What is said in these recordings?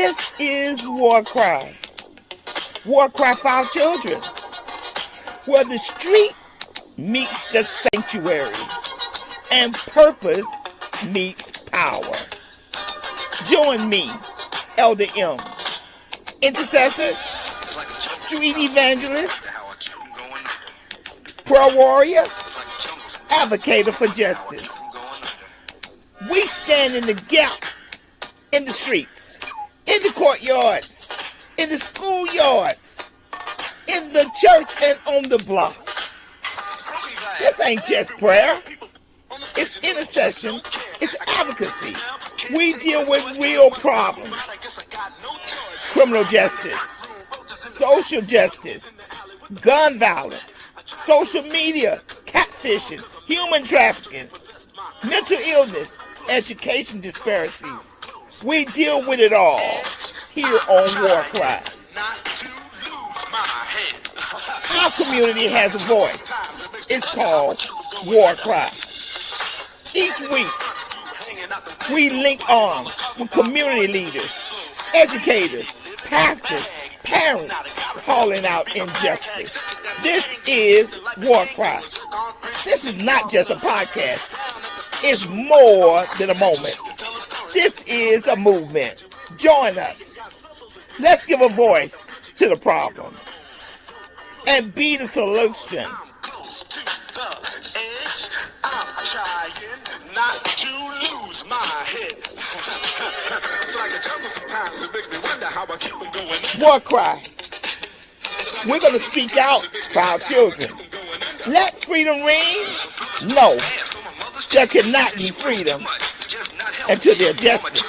This is WarCry. WarCry for our children, where the street meets the sanctuary and purpose meets power. Join me, Elder M, intercessor, street evangelist, prayer warrior, advocator for justice. We stand in the gap in the streets, in the courtyards, in the schoolyards, in the church and on the block. This ain't just prayer. It's intercession. It's advocacy. We deal with real problems. Criminal justice, social justice, gun violence, social media, catfishing, human trafficking, mental illness, education disparities. We deal with it all here on WarCry. Our community has a voice. It's called WarCry. Each week, we link arms with community leaders, educators, pastors, parents calling out injustice. This is WarCry. This is not just a podcast. It's more than a moment. This is a movement. Join us. Let's give a voice to the problem and be the solution. I'm trying not to lose my head. It's like a jungle sometimes. It makes me wonder how I keep on going. WarCry. We're going to speak out for our children. Let freedom ring? No. There cannot be freedom until there's justice.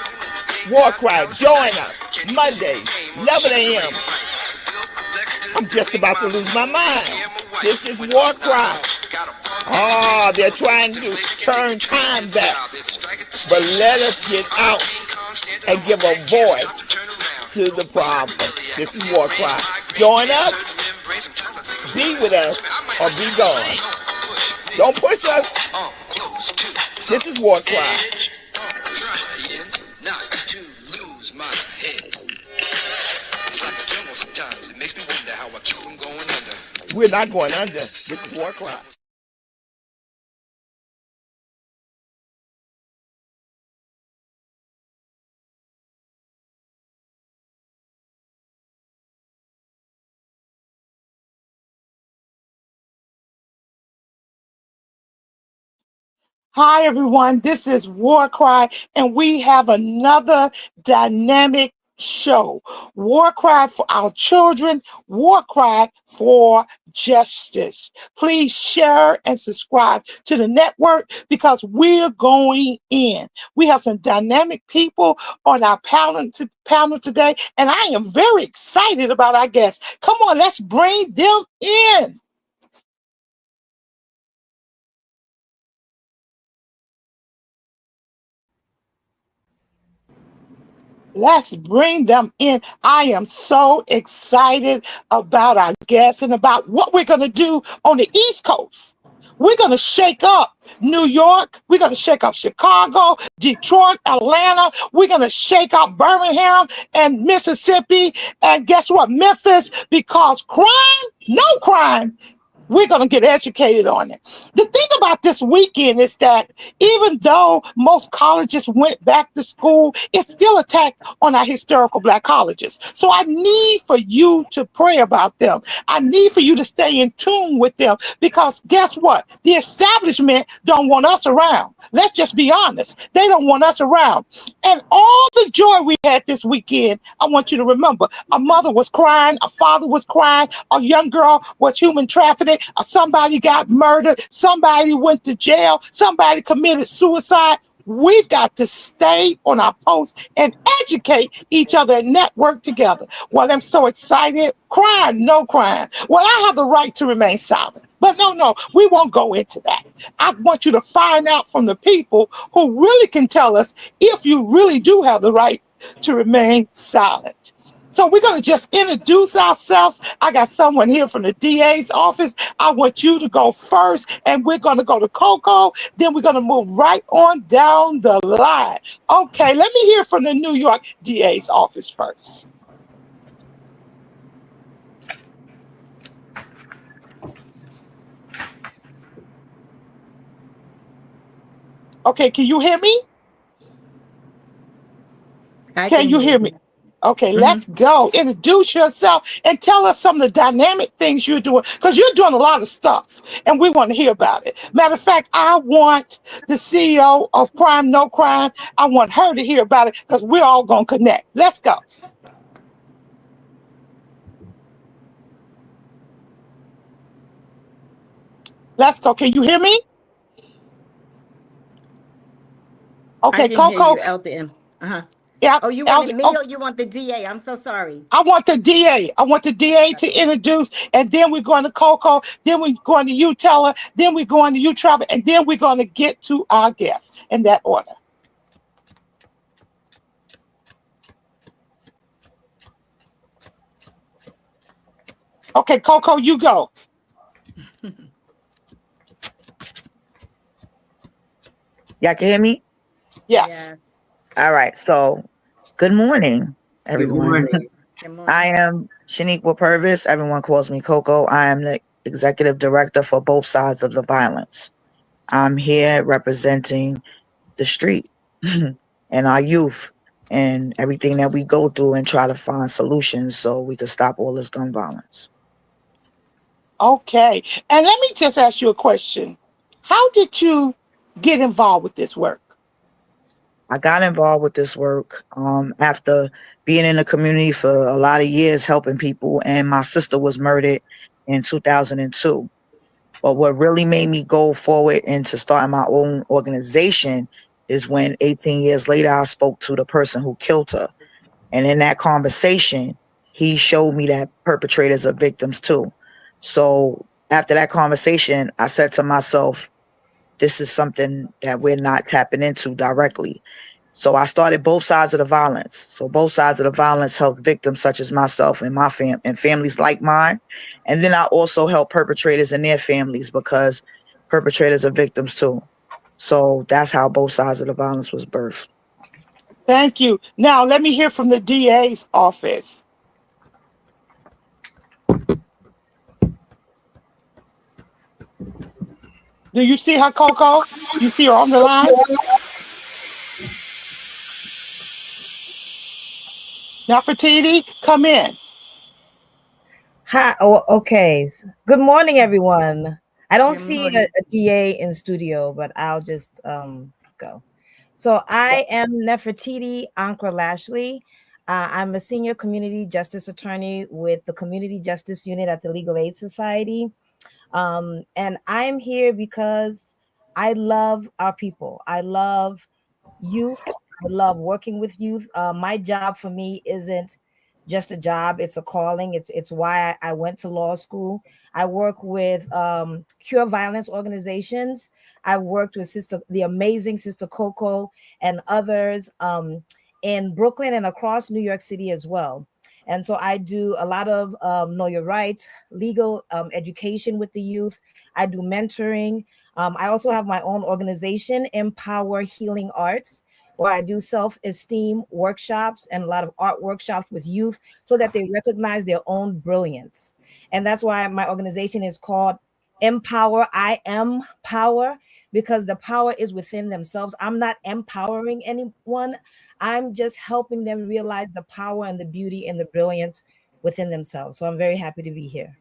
WarCry, join us Mondays, 11 a.m. I'm just about to lose my mind. This is WarCry. They're trying to turn time back. But let us get out and give a voice to the problem. This is WarCry. Join us, be with us, or be gone. Don't push us. This is WarCry. Trying not to lose my head. It's like a jungle sometimes. It makes me wonder how I keep from going under. We're not going under. This is WarCry. Hi, everyone. This is WarCry, and we have another dynamic show. WarCry for our children, WarCry for justice. Please share and subscribe to the network because we're going in. We have some dynamic people on our panel today, and I am very excited about our guests. Come on, let's bring them in. Let's bring them in. I am so excited about our guests and about what we're going to do on the East Coast. We're going to shake up New York. We're going to shake up Chicago, Detroit, Atlanta. We're going to shake up Birmingham and Mississippi. And guess what? Memphis, because crime, no crime. We're going to get educated on it. The thing about this weekend is that even though most colleges went back to school, it's still attacked on our historical Black colleges. So I need for you to pray about them. I need for you to stay in tune with them because guess what? The establishment don't want us around. Let's just be honest. They don't want us around. And all the joy we had this weekend, I want you to remember, a mother was crying, a father was crying, a young girl was human trafficking, somebody got murdered, somebody went to jail, somebody committed suicide. We've got to stay on our post and educate each other and network together. Well, I'm so excited. Crime, no crime. Well, I have the right to remain silent. But no, we won't go into that. I want you to find out from the people who really can tell us if you really do have the right to remain silent. So we're going to just introduce ourselves. I got someone here from the DA's office. I want you to go first, and we're going to go to Coco. Then we're going to move right on down the line. Okay, let me hear from the New York DA's office first. Okay, can you hear me? I Can can you hear hear me? you. Okay, Hmm. let's go. Introduce yourself and tell us some of the dynamic things you're doing because you're doing a lot of stuff and we want to hear about it. Matter of fact, I want the CEO of Crime No Crime, I want her to hear about it because we're all going to connect. Let's go. Let's go. Can you hear me? I Okay, can hear Coco. you, LDM. Uh-huh. Yeah, Oh, you wanted Elder, me oh, or you want the DA? I'm so sorry. I want the DA. I want the DA Okay. to introduce, and then we're going to Coco. Then we're going to you, Teller. Then we're going to you, Trevor, and then we're going to get to our guests in that order. Okay, Coco, you go. Y'all can hear me? Yes. Yes. All right. So, good morning, Good everyone. morning. Good I morning. am Shaniqua Purvis. Everyone calls me Coco. I am the executive director for both sides of the violence. I'm here representing the street and our youth and everything that we go through and try to find solutions so we can stop all this gun violence. Okay. And let me just ask you a question. How did you get involved with this work? I got involved with this work after being in the community for a lot of years, helping people, and my sister was murdered in 2002. But what really made me go forward into starting my own organization is when 18 years later, I spoke to the person who killed her. And in that conversation, he showed me that perpetrators are victims too. So after that conversation, I said to myself, this is something that we're not tapping into directly. So I started both sides of the violence. So both sides of the violence help victims such as myself and my and families like mine. And then I also help perpetrators and their families because perpetrators are victims too. So that's how both sides of the violence was birthed. Thank you. Now, let me hear from the DA's office. Do you see her, Coco? You see her on the line? Nefertiti, come in. Hi. Oh, okay. Good morning, everyone. I don't Good see a, morning. DA in studio, but I'll just go. So I am Nefertiti Ankra Lashley. I'm a senior community justice attorney with the Community Justice Unit at the Legal Aid Society. And I'm here because I love our people. I love youth. I love working with youth. My job for me isn't just a job; it's a calling. It's why I went to law school. I work with cure violence organizations. I worked with the amazing Sister Coco and others in Brooklyn and across New York City as well. And so I do a lot of know your rights, legal education with the youth. I do mentoring. I also have my own organization, Empower Healing Arts, where I do self-esteem workshops and a lot of art workshops with youth so that they recognize their own brilliance. And that's why my organization is called Empower. I am power because the power is within themselves. I'm not empowering anyone. I'm just helping them realize the power and the beauty and the brilliance within themselves. So I'm very happy to be here.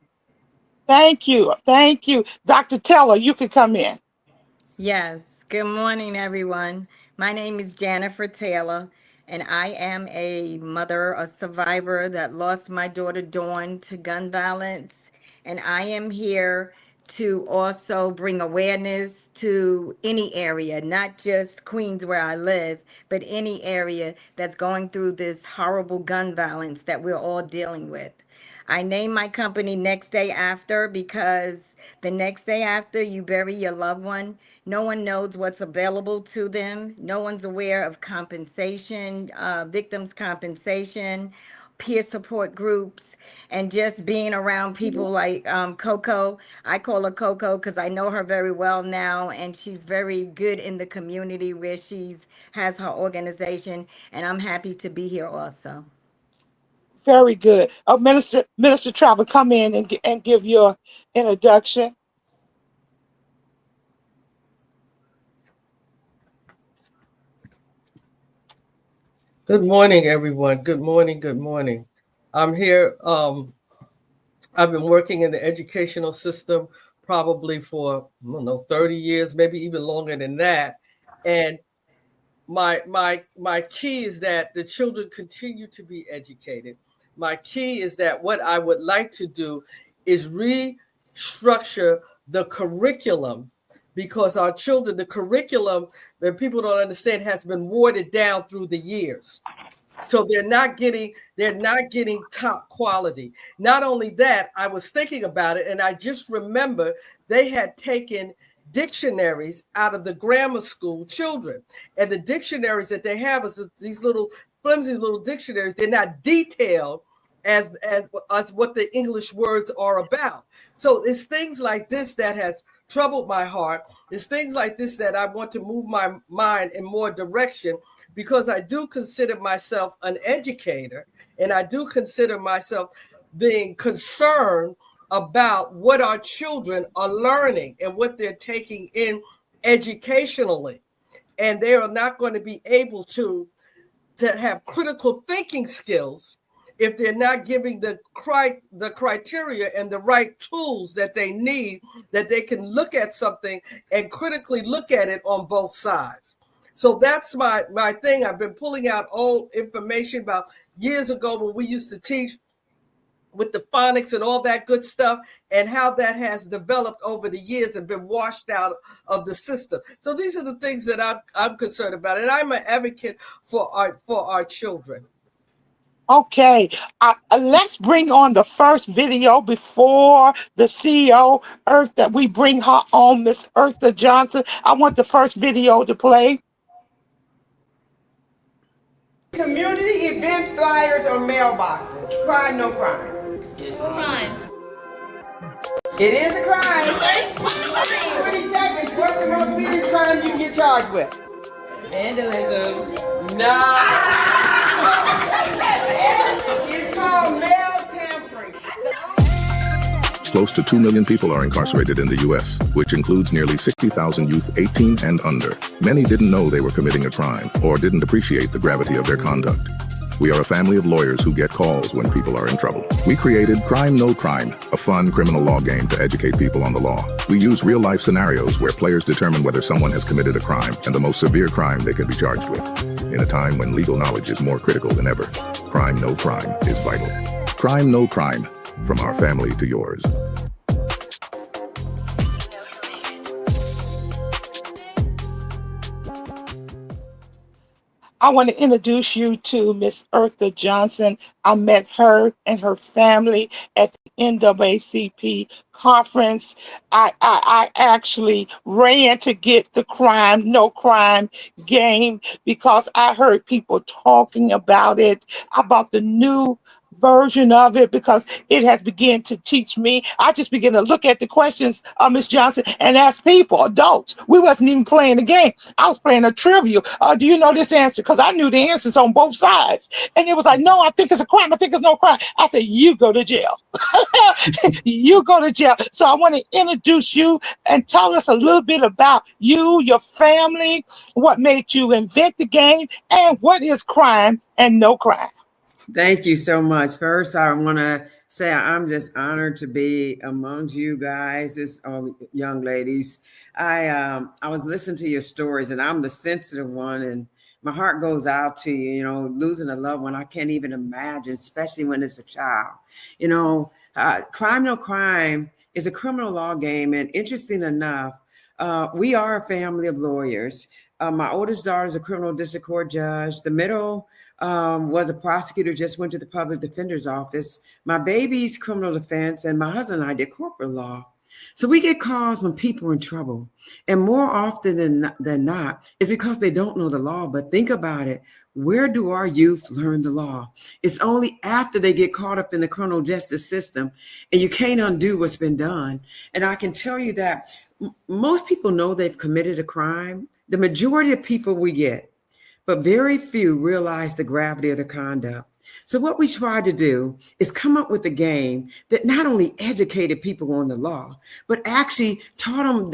Thank you. Thank you. Dr. Teller, you can come in. Yes. Good morning, everyone. My name is Jennifer Taylor, and I am a mother, a survivor that lost my daughter Dawn to gun violence. And I am here to also bring awareness to any area, not just Queens where I live, but any area that's going through this horrible gun violence that we're all dealing with. I named my company Next Day After because the next day after you bury your loved one, no one knows what's available to them. No one's aware of compensation, victims' compensation, peer support groups, and just being around people like Coco. I call her Coco because I know her very well now, and she's very good in the community where she's has her organization, and I'm happy to be here also. Very good. Minister Travel, come in and give your introduction. Good morning, everyone. Good morning. Good morning. I'm here. I've been working in the educational system probably for, I don't know, 30 years, maybe even longer than that. And my key is that the children continue to be educated. My key is that what I would like to do is restructure the curriculum, because our children, the curriculum that people don't understand, has been watered down through the years. So they're not getting top quality. Not only that, I was thinking about it, and I just remember they had taken dictionaries out of the grammar school children, and the dictionaries that they have is these little flimsy little dictionaries. They're not detailed as what the English words are about. So it's things like this that has troubled my heart. It's things like this that I want to move my mind in more direction, because I do consider myself an educator, and I do consider myself being concerned about what our children are learning and what they're taking in educationally. And they are not going to be able to have critical thinking skills if they're not giving the criteria and the right tools that they need, that they can look at something and critically look at it on both sides. So that's my thing. I've been pulling out old information about years ago when we used to teach with the phonics and all that good stuff, and how that has developed over the years and been washed out of the system. So these are the things that I'm concerned about, and I'm an advocate for our children. Okay, let's bring on the first video before the CEO, Earth, that we bring her on, Miss Eartha Johnson. I want the first video to play. Community event flyers or mailboxes. Crime, no crime. Crime. It is a crime. 20 seconds. What's the most serious crime you can get charged with? Vandalism. No. It's called mail tampering. Close to 2 million people are incarcerated in the U.S., which includes nearly 60,000 youth 18 and under. Many didn't know they were committing a crime or didn't appreciate the gravity of their conduct. We are a family of lawyers who get calls when people are in trouble. We created Crime No Crime, a fun criminal law game to educate people on the law. We use real-life scenarios where players determine whether someone has committed a crime and the most severe crime they can be charged with. In a time when legal knowledge is more critical than ever, Crime No Crime is vital. Crime No Crime, from our family to yours. I want to introduce you to Miss Eartha Johnson. I met her and her family at the NAACP conference. I actually ran to get the Crime No Crime game because I heard people talking about it. I bought the new version of it because it has begun to teach me. I just began to look at the questions, Miss Johnson, and ask people, adults. We wasn't even playing the game. I was playing a trivia. Do you know this answer? Because I knew the answers on both sides. And it was like, no, I think it's a crime. I think it's no crime. I said, you go to jail. You go to jail. So I want to introduce you and tell us a little bit about you, your family, what made you invent the game, and what is crime and no crime. Thank you so much. First, I want to say I'm just honored to be amongst you guys, this young ladies. I was listening to your stories, and I'm the sensitive one, and my heart goes out to you. You know, losing a loved one, I can't even imagine, especially when it's a child. You know, Crime No Crime is a criminal law game, and interesting enough, we are a family of lawyers. My oldest daughter is a criminal district court judge. The middle was a prosecutor, just went to the public defender's office. My baby's criminal defense, and my husband and I did corporate law. So we get calls when people are in trouble. And more often than not, it's because they don't know the law. But think about it. Where do our youth learn the law? It's only after they get caught up in the criminal justice system, and you can't undo what's been done. And I can tell you that most people know they've committed a crime. The majority of people we get, but very few realize the gravity of their conduct. So what we tried to do is come up with a game that not only educated people on the law, but actually taught them,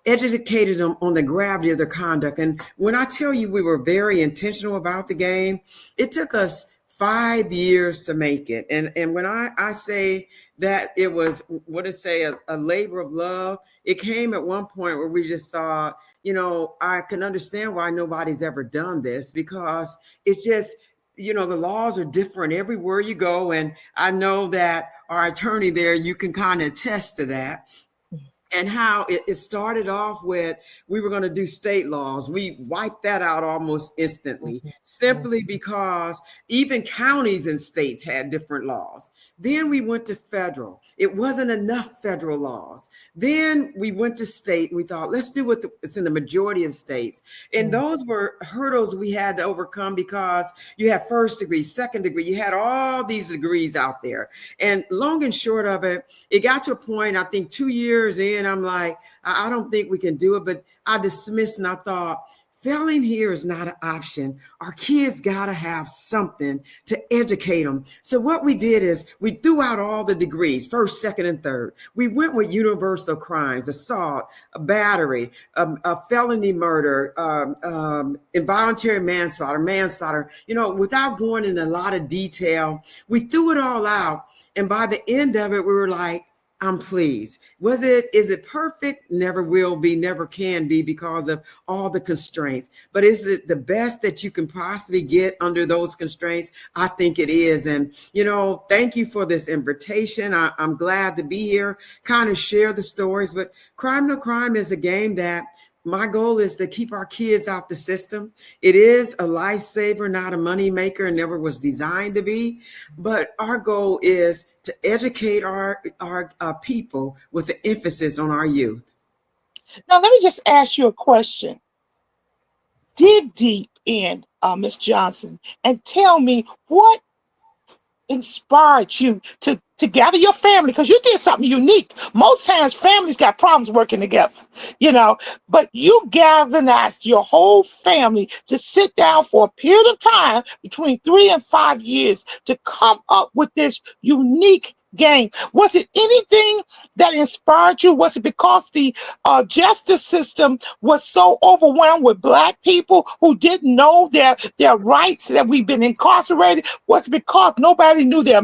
educated them on the gravity of their conduct. And when I tell you we were very intentional about the game, it took us 5 years to make it. And when I say that it was, a labor of love, it came at one point where we just thought, I can understand why nobody's ever done this, because it's just, the laws are different everywhere you go. And I know that our attorney there, you can kind of attest to that. And how it started off with, we were going to do state laws. We wiped that out almost instantly, simply because even counties and states had different laws. Then we went to federal. It wasn't enough federal laws. Then we went to state, and we thought, let's do it's in the majority of states. And those were hurdles we had to overcome, because you had first degree, second degree, you had all these degrees out there. And long and short of it, it got to a point, I think 2 years in, I'm like, I don't think we can do it. But I dismissed, and I thought, failing here is not an option. Our kids got to have something to educate them. So what we did is we threw out all the degrees, first, second, and third. We went with universal crimes: assault, a battery, a felony murder, involuntary manslaughter, without going in a lot of detail. We threw it all out. And by the end of it, we were like, I'm pleased. Is it perfect? Never will be, never can be, because of all the constraints. But is it the best that you can possibly get under those constraints? I think it is. And, thank you for this invitation. I'm glad to be here, kind of share the stories. But Crime No Crime is a game that my goal is to keep our kids out the system. It is a lifesaver, not a money maker, and never was designed to be. But our goal is to educate our people with the emphasis on our youth. Now, let me just ask you a question. Dig deep in, Ms. Johnson, and tell me what inspired you to gather your family, because you did something unique. Most times families got problems working together, but you galvanized your whole family to sit down for a period of time between 3 and 5 years to come up with this unique game. Was it anything that inspired you? Was it because the justice system was so overwhelmed with Black people who didn't know their rights, that we've been incarcerated? Was it because nobody knew their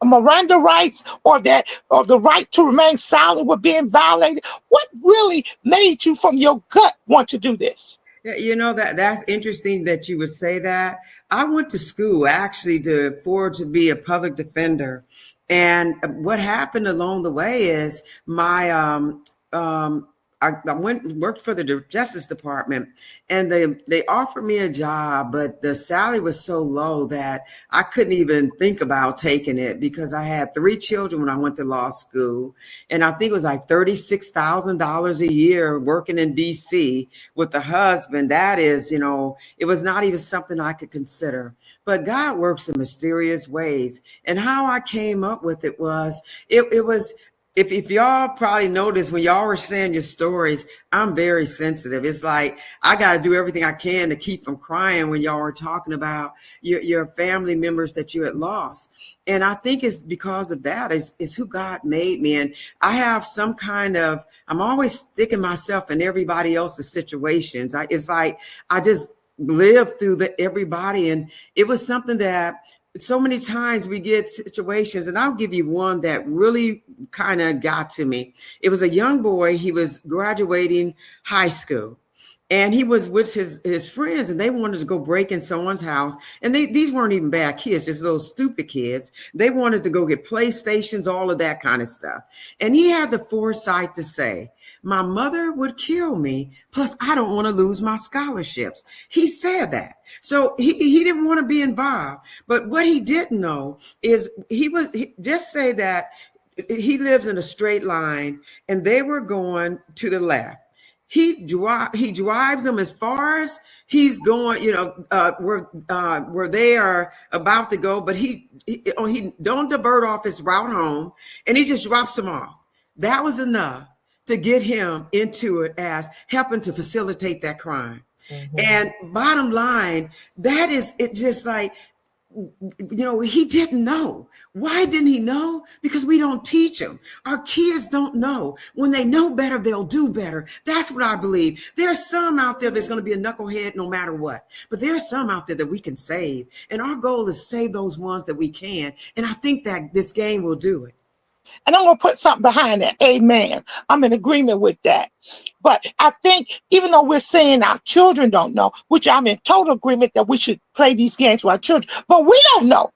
Miranda rights, or the right to remain silent were being violated? What really made you from your gut want to do this? Yeah, that's interesting that you would say that. I went to school actually to be a public defender. And what happened along the way is I went and worked for the Justice Department, and they offered me a job, but the salary was so low that I couldn't even think about taking it, because I had 3 children when I went to law school. And I think it was like $36,000 a year working in DC with a husband. That is, it was not even something I could consider. But God works in mysterious ways. And how I came up with it was, it was, if y'all probably noticed when y'all were saying your stories, I'm very sensitive. It's like I got to do everything I can to keep from crying when y'all were talking about your family members that you had lost. And I think it's because of that. It's who God made me. And I have some kind of, I'm always sticking myself in everybody else's situations. It's like I just live through everybody. And it was something that so many times we get situations, and I'll give you one that really kind of got to me. It was a young boy. He was graduating high school, and he was with his friends, and they wanted to go break in someone's house. And these weren't even bad kids, just little stupid kids. They wanted to go get PlayStations, all of that kind of stuff. And he had the foresight to say, my mother would kill me. Plus, I don't want to lose my scholarships. He said that. So he didn't want to be involved. But what he didn't know is just say that he lives in a straight line, and they were going to the left. He drives them as far as he's going, where they are about to go, but he don't divert off his route home, and he just drops them off. That was enough to get him into it as helping to facilitate that crime. Mm-hmm. And bottom line, that is it. Just like, he didn't know. Why didn't he know? Because we don't teach them. Our kids don't know. When they know better, they'll do better. That's what I believe. There's some out there that's going to be a knucklehead no matter what. But there's some out there that we can save. And our goal is to save those ones that we can. And I think that this game will do it. And I'm going to put something behind that. Amen. I'm in agreement with that. But I think even though we're saying our children don't know, which I'm in total agreement that we should play these games with our children, but we don't know.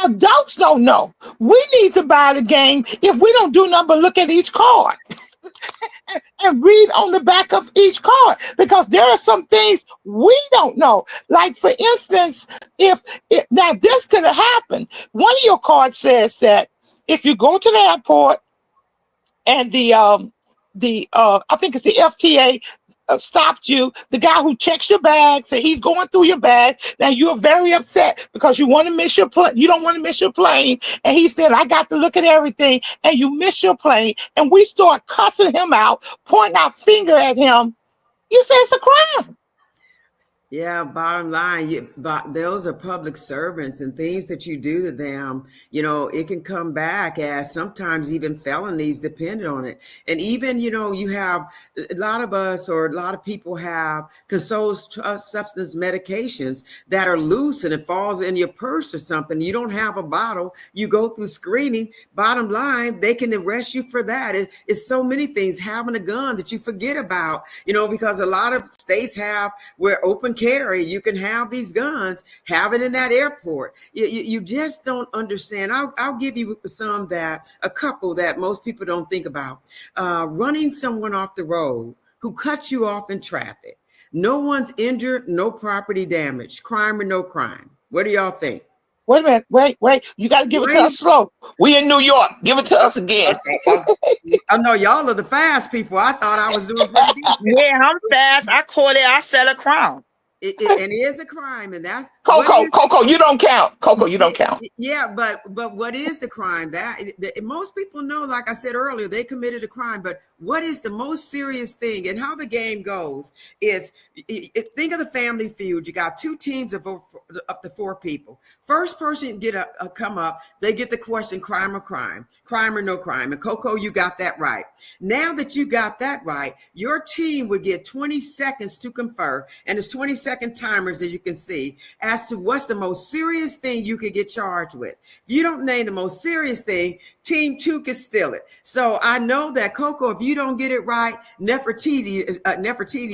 Adults don't know. We need to buy the game if we don't do nothing but look at each card and read on the back of each card, because there are some things we don't know. Like, for instance, if now this could have happened. One of your cards says that if you go to the airport and I think it's the FTA stopped you, the guy who checks your bags, and he's going through your bags. Now you're very upset because you want to miss your plane. You don't want to miss your plane. And he said, I got to look at everything, and you miss your plane. And we start cussing him out, pointing our finger at him. You say it's a crime. Yeah, bottom line, those are public servants, and things that you do to them, it can come back as sometimes even felonies depending on it. And even, you have a lot of us, or a lot of people have controlled substance medications that are loose, and it falls in your purse or something. You don't have a bottle. You go through screening. Bottom line, they can arrest you for that. It's so many things. Having a gun that you forget about, because a lot of states have where open carry, you can have these guns, have it in that airport. You just don't understand. I'll give you a couple that most people don't think about. Running someone off the road who cuts you off in traffic. No one's injured, no property damage, crime or no crime. What do y'all think? Wait a minute. Wait. You got to give it to us slow. We in New York. Give it to us again. I know y'all are the fast people. I thought I was doing pretty good. Yeah, I'm fast. I caught it. I sell a crown. And it is a crime, and that's Coco, you don't count. Coco, you don't count. Yeah, but what is the crime? That most people know, like I said earlier, they committed a crime. But what is the most serious thing, and how the game goes is, think of the Family Feud. You got two teams of up to four people. First person get a come up, they get the question: crime or no crime. And Coco, you got that right. Now that you got that right, your team would get 20 seconds to confer, and it's 20-second timers, as you can see, as to what's the most serious thing you could get charged with. If you don't name the most serious thing, team two can steal it. So I know that, Coco, if you don't get it right, Nefertiti.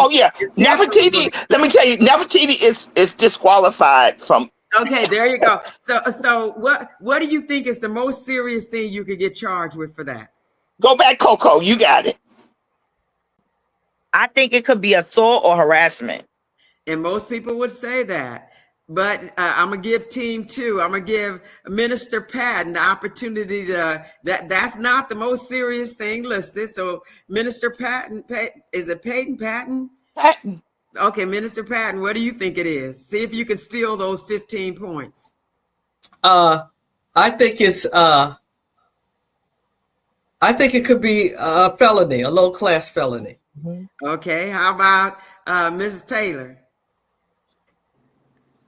Oh yeah, Nefertiti. Let me tell you, Nefertiti is disqualified from. Okay, there you go. So what do you think is the most serious thing you could get charged with for that? Go back, Coco. You got it. I think it could be assault or harassment. And most people would say that. But I'm going to give team two, I'm going to give Minister Patton the opportunity to, that's not the most serious thing listed. So Minister Patton, is it Peyton Patton? Patton. Okay, Minister Patton, what do you think it is? See if you can steal those 15 points. I think it could be a felony, a low-class felony. Mm-hmm. Okay, how about Mrs. Taylor?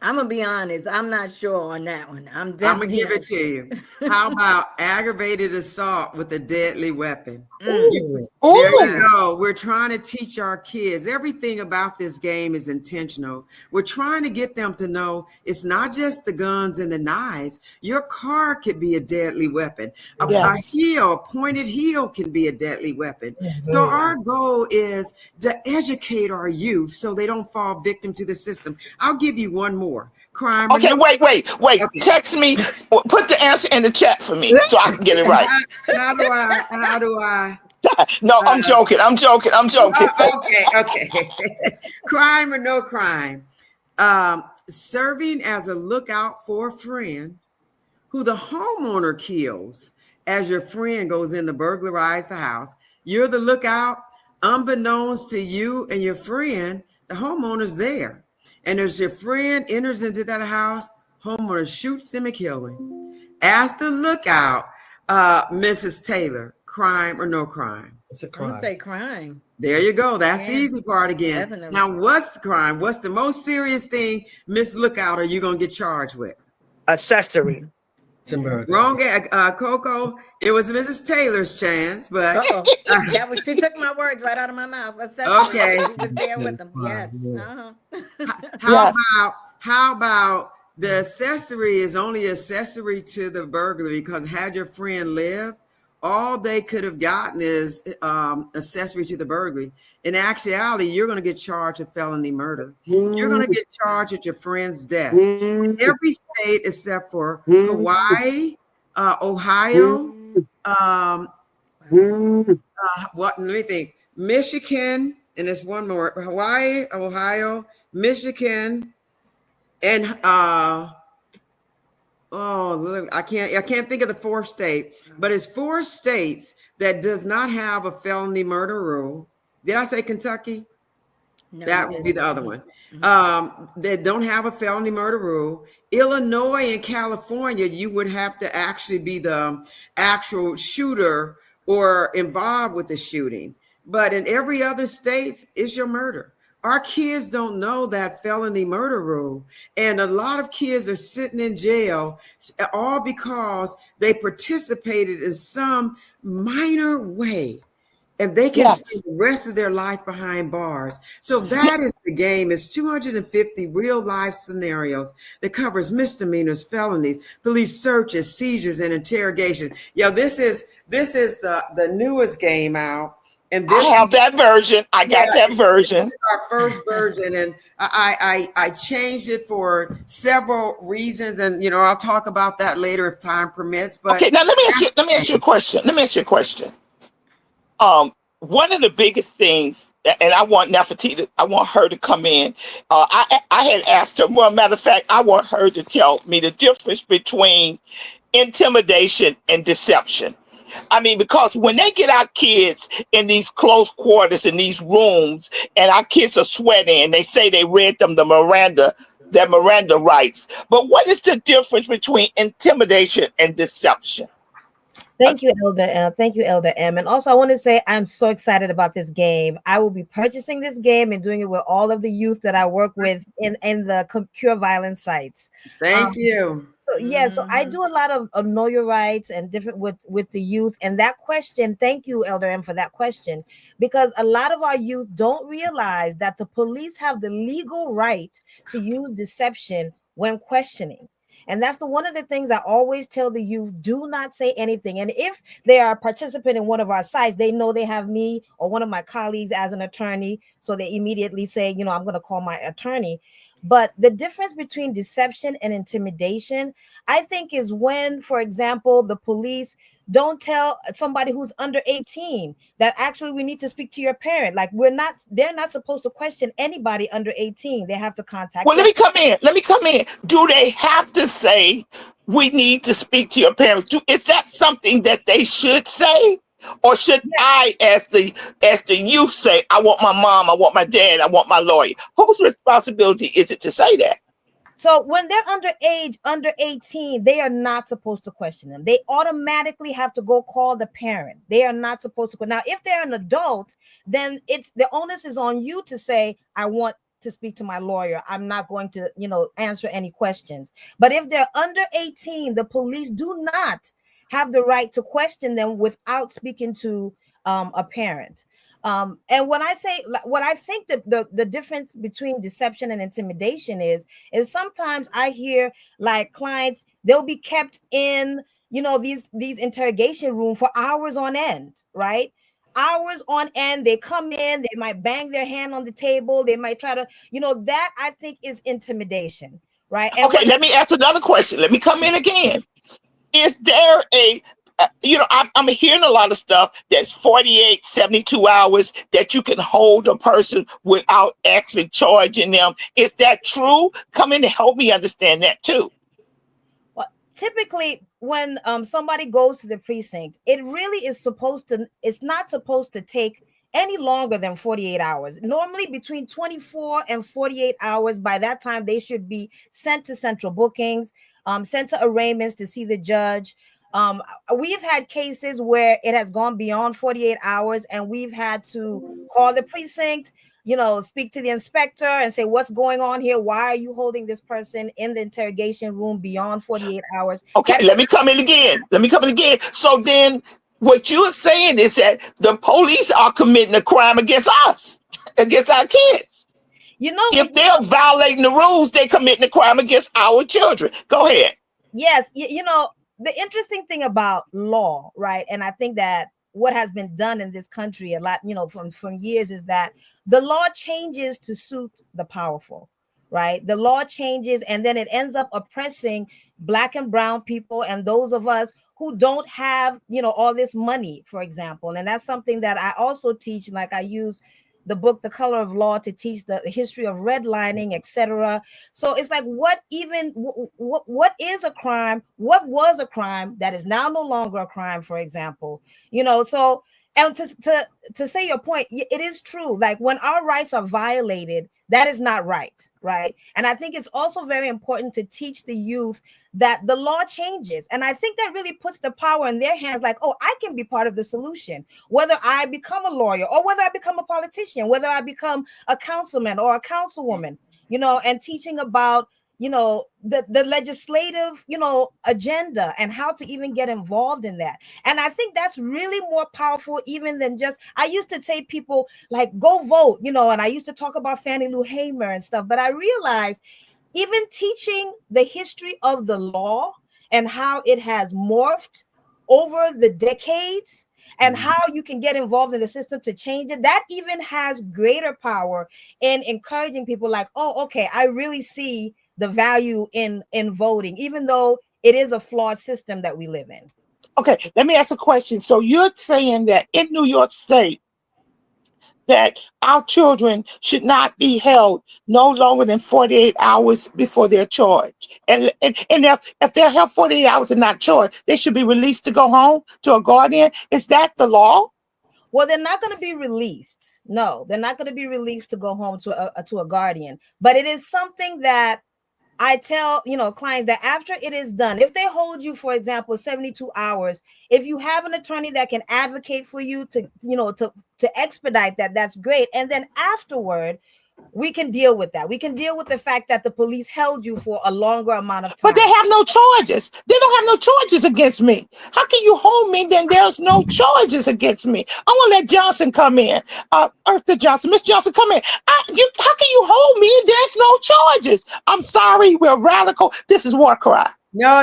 I'm going to be honest. I'm not sure on that one. I'm going to give it to you. How about aggravated assault with a deadly weapon? There you go. We're trying to teach our kids. Everything about this game is intentional. We're trying to get them to know it's not just the guns and the knives. Your car could be a deadly weapon. A pointed heel can be a deadly weapon. Mm-hmm. So our goal is to educate our youth so they don't fall victim to the system. I'll give you one more. Crime. Okay, wait. Okay. Text me. Put the answer in the chat for me so I can get it right. How do I? No, I'm joking. Okay. Crime or no crime? Serving as a lookout for a friend who the homeowner kills as your friend goes in to burglarize the house. You're the lookout. Unbeknownst to you and your friend, the homeowner's there. And as your friend enters into that house, homeowner shoots him and kills him. As the lookout, Mrs. Taylor, crime or no crime? It's a I'm gonna crime. say crime. There you go. That's the Yeah, easy part again. definitely. Now, what's the crime? What's the most serious thing, Miss Lookout, are you going to get charged with? Accessory. To murder. Wrong, Coco. It was Mrs. Taylor's chance, but Uh-oh. That was, she took my words right out of my mouth. Okay. She was there with them. Yes. how Yes. about the accessory is only accessory to the burglary, because had your friend lived, all they could have gotten is accessory to the burglary. In actuality, you're going to get charged with felony murder. You're going to get charged with your friend's death. In every state except for Hawaii, Ohio, what? Let me think. Michigan, and there's one more. Hawaii, Ohio, Michigan, and I can't think of the fourth state, but it's 4 states that does not have a felony murder rule. Did I say Kentucky? No, That you would be the didn't. other one. They don't have a felony murder rule. Illinois and California, you would have to actually be the actual shooter or involved with the shooting. But in every other state, it's your murder. Our kids don't know that felony murder rule. And a lot of kids are sitting in jail all because they participated in some minor way. And they can Yes. spend the rest of their life behind bars. So that is the game. It's 250 real life scenarios that covers misdemeanors, felonies, police searches, seizures, and interrogation. Yeah, this is the newest game out. And I this have that version. I got that version. This is our first version, and I changed it for several reasons, and I'll talk about that later if time permits. But Okay, now let me ask you a question. One of the biggest things, and I want Nefertiti, I want her to come in. I had asked her. Well, matter of fact, I want her to tell me the difference between intimidation and deception. I mean, because when they get our kids in these close quarters in these rooms, and our kids are sweating, and they say they read them their Miranda rights. But what is the difference between intimidation and deception? Thank you, Elder M. Thank you, Elder M. And also, I want to say I'm so excited about this game. I will be purchasing this game and doing it with all of the youth that I work with in the cure violence sites. Thank you. So yeah, so I do a lot of know your rights and different with the youth. And that question, thank you, Elder M, for that question, because a lot of our youth don't realize that the police have the legal right to use deception when questioning. And that's one of the things I always tell the youth: do not say anything. And if they are a participant in one of our sites, they know they have me or one of my colleagues as an attorney. So they immediately say, I'm going to call my attorney. But the difference between deception and intimidation, I think, is when, for example, the police don't tell somebody who's under 18 that actually we need to speak to your parent. Like they're not supposed to question anybody under 18. They have to contact. Well, let me come in. Do they have to say we need to speak to your parents? Is that something that they should say? Or should I, as the youth, say, I want my mom, I want my dad, I want my lawyer? Whose responsibility is it to say that? So when they're under 18, they are not supposed to question them. They automatically have to go call the parent. They are not supposed to. Now, if they're an adult, then the onus is on you to say, I want to speak to my lawyer. I'm not going to, answer any questions. But if they're under 18, the police do not have the right to question them without speaking to a parent. And when I say what I think that the difference between deception and intimidation is sometimes I hear like clients, they'll be kept in, these interrogation room for hours on end, right? Hours on end. They come in, they might bang their hand on the table. They might try to, that I think is intimidation, right? And okay, let me ask another question. Let me come in again. Is there I'm hearing a lot of stuff that's 48, 72 hours that you can hold a person without actually charging them. Is that true? Come in and help me understand that too. Well, typically when somebody goes to the precinct, it really is supposed to, it's not supposed to take any longer than 48 hours. Normally between 24 and 48 hours. By that time, they should be sent to central bookings, sent to arraignments to see the judge. We've had cases where it has gone beyond 48 hours, and we've had to call the precinct, speak to the inspector and say, what's going on here? Why are you holding this person in the interrogation room beyond 48 hours? Okay, let me come in again. So then what you're saying is that the police are committing a crime against us, against our kids. If they're violating the rules, they're committing a crime against our children. Go ahead. Yes, the interesting thing about law, right? And I think that what has been done in this country a lot, from years, is that the law changes to suit the powerful, right? The law changes, and then it ends up oppressing Black and brown people and those of us who don't have, all this money, for example. And that's something that I also teach. Like, I use the book The Color of Law to teach the history of redlining, etc. So it's like, what is a crime? What was a crime that is now no longer a crime, for example? So, and to say your point, it is true. Like, when our rights are violated, that is not right, right? And I think it's also very important to teach the youth that the law changes. And I think that really puts the power in their hands. Like, oh, I can be part of the solution, whether I become a lawyer or whether I become a politician, whether I become a councilman or a councilwoman, and teaching about, the legislative, agenda and how to even get involved in that. And I think that's really more powerful even than just, I used to say people like, go vote, and I used to talk about Fannie Lou Hamer and stuff, but I realized even teaching the history of the law and how it has morphed over the decades and how you can get involved in the system to change it, that even has greater power in encouraging people like, oh, okay, I really see the value in voting, even though it is a flawed system that we live in. Okay, let me ask a question. So you're saying that in New York State, that our children should not be held no longer than 48 hours before they're charged. And if they're held 48 hours and not charged, they should be released to go home to a guardian. Is that the law? Well, they're not going to be released. No, they're not going to be released to go home to a guardian. But it is something that I tell, clients that after it is done, if they hold you, for example, 72 hours, if you have an attorney that can advocate for you to expedite that, that's great. And then afterward, we can deal with that. We can deal with the fact that the police held you for a longer amount of time. But they have no charges. They don't have no charges against me. How can you hold me? Then there's no charges against me. I want to let Johnson come in. Eartha Johnson, Miss Johnson, come in. How can you hold me? There's no charges. I'm sorry. We're radical. This is WarCry. No.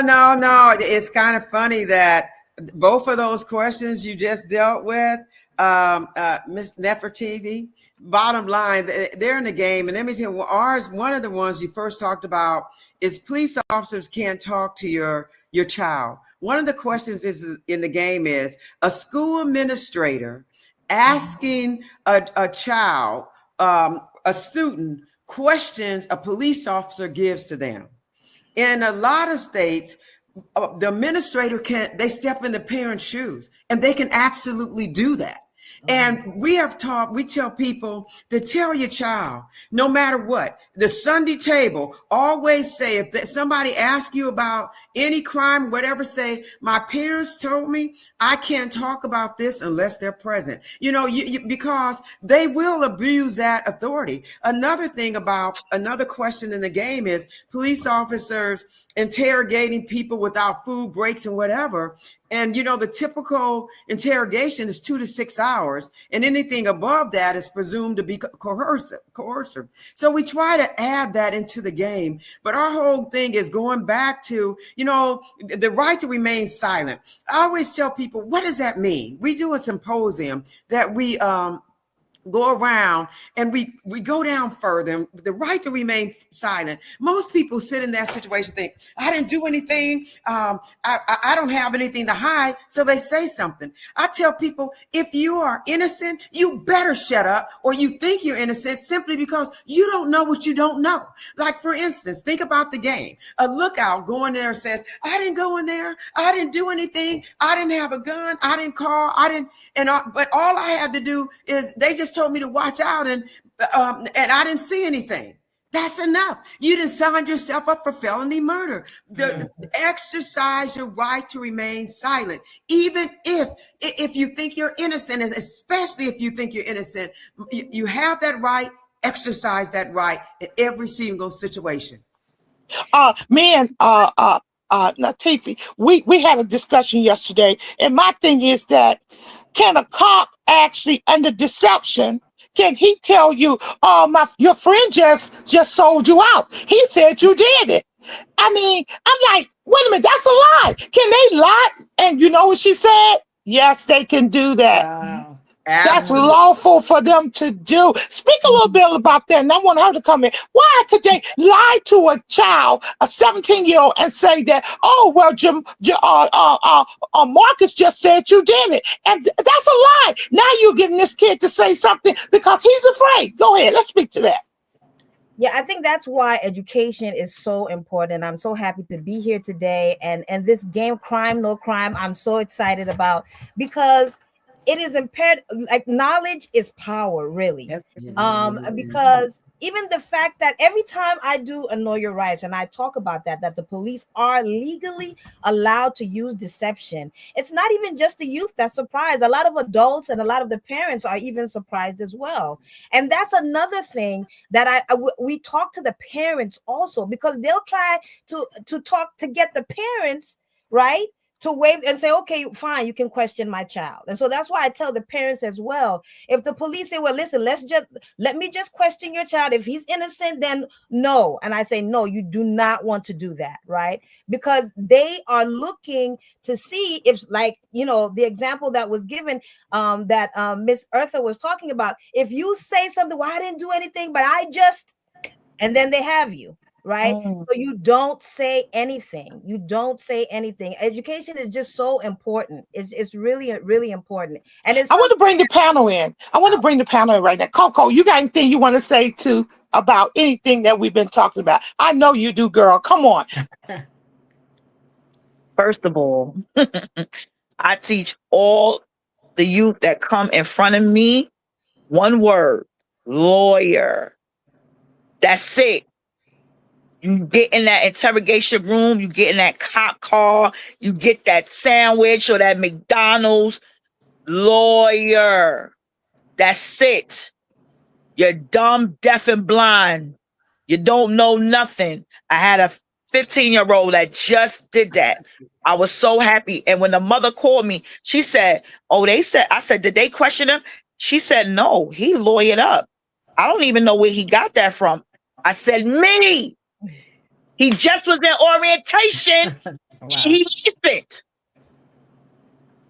It's kind of funny that both of those questions you just dealt with, Miss Nefertiti, bottom line, they're in the game. And let me tell you, one of the ones you first talked about is police officers can't talk to your child. One of the questions is in the game is a school administrator asking a child, a student, questions a police officer gives to them. In a lot of states, the administrator they step in the parent's shoes, and they can absolutely do that. And we tell people to tell your child, no matter what, the Sunday table, always say, if somebody asks you about any crime, whatever, say, my parents told me I can't talk about this unless they're present, because they will abuse that authority. Another question in the game is police officers interrogating people without food breaks and whatever. And, the typical interrogation is 2 to 6 hours, and anything above that is presumed to be coercive. So we try to add that into the game. But our whole thing is going back to, the right to remain silent. I always tell people, what does that mean? We do a symposium that we go around and we go down further. The right to remain silent. Most people sit in that situation, think, I didn't do anything. I don't have anything to hide. So they say something. I tell people, if you are innocent, you better shut up, or you think you're innocent simply because you don't know what you don't know. Like, for instance, think about the game. A lookout going there says, I didn't go in there. I didn't do anything. I didn't have a gun. I didn't call. But all I had to do is they just told me to watch out, and I didn't see anything. That's enough. You didn't sign yourself up for felony murder. Exercise your right to remain silent, even if you think you're innocent, and especially if you think you're innocent. You have that right. Exercise that right in every single situation. Latifi, we had a discussion yesterday, and my thing is that, can a cop actually, under deception, can he tell you, your friend just sold you out? He said you did it. I mean, I'm like, wait a minute, that's a lie. Can they lie? And you know what she said? Yes, they can do that. Wow. That's lawful for them to do. Speak a little bit about that, and I want her to come in. Why could they lie to a child, a 17-year-old, and say that, oh, well, Marcus just said you did it? And that's a lie. Now you're getting this kid to say something because he's afraid. Go ahead. Let's speak to that. Yeah, I think that's why education is so important. I'm so happy to be here today. And this game, Crime No Crime, I'm so excited about, because it is impaired. Like, knowledge is power, really. Yes. Because even the fact that every time I do a Know Your Rights, and I talk about that the police are legally allowed to use deception, it's not even just the youth that's surprised. A lot of adults and a lot of the parents are even surprised as well. And that's another thing that we talk to the parents also, because they'll try to talk to get the parents, right, to waive and say, okay, fine, you can question my child. And so that's why I tell the parents as well, if the police say, well, listen, let me just question your child. If he's innocent, then no. And I say, no, you do not want to do that, right? Because they are looking to see if, like, the example that was given, that Miss Eartha was talking about, if you say something, well, I didn't do anything, but and then they have you. Right. So you don't say anything. Education is just so important. It's really, really important. And I want to bring the panel in. Right now. Coco, you got anything you want to say about anything that we've been talking about? I know you do, girl. Come on. First of all, I teach all the youth that come in front of me one word: lawyer. That's it. You get in that interrogation room, you get in that cop car, you get that sandwich or that McDonald's, lawyer. That's it. You're dumb, deaf, and blind. You don't know nothing. I had a 15-year-old that just did that. I was so happy. And when the mother called me, she said, I said, did they question him? She said, no, he lawyered up. I don't even know where he got that from. I said, me. He just was in orientation. Wow. He missed it.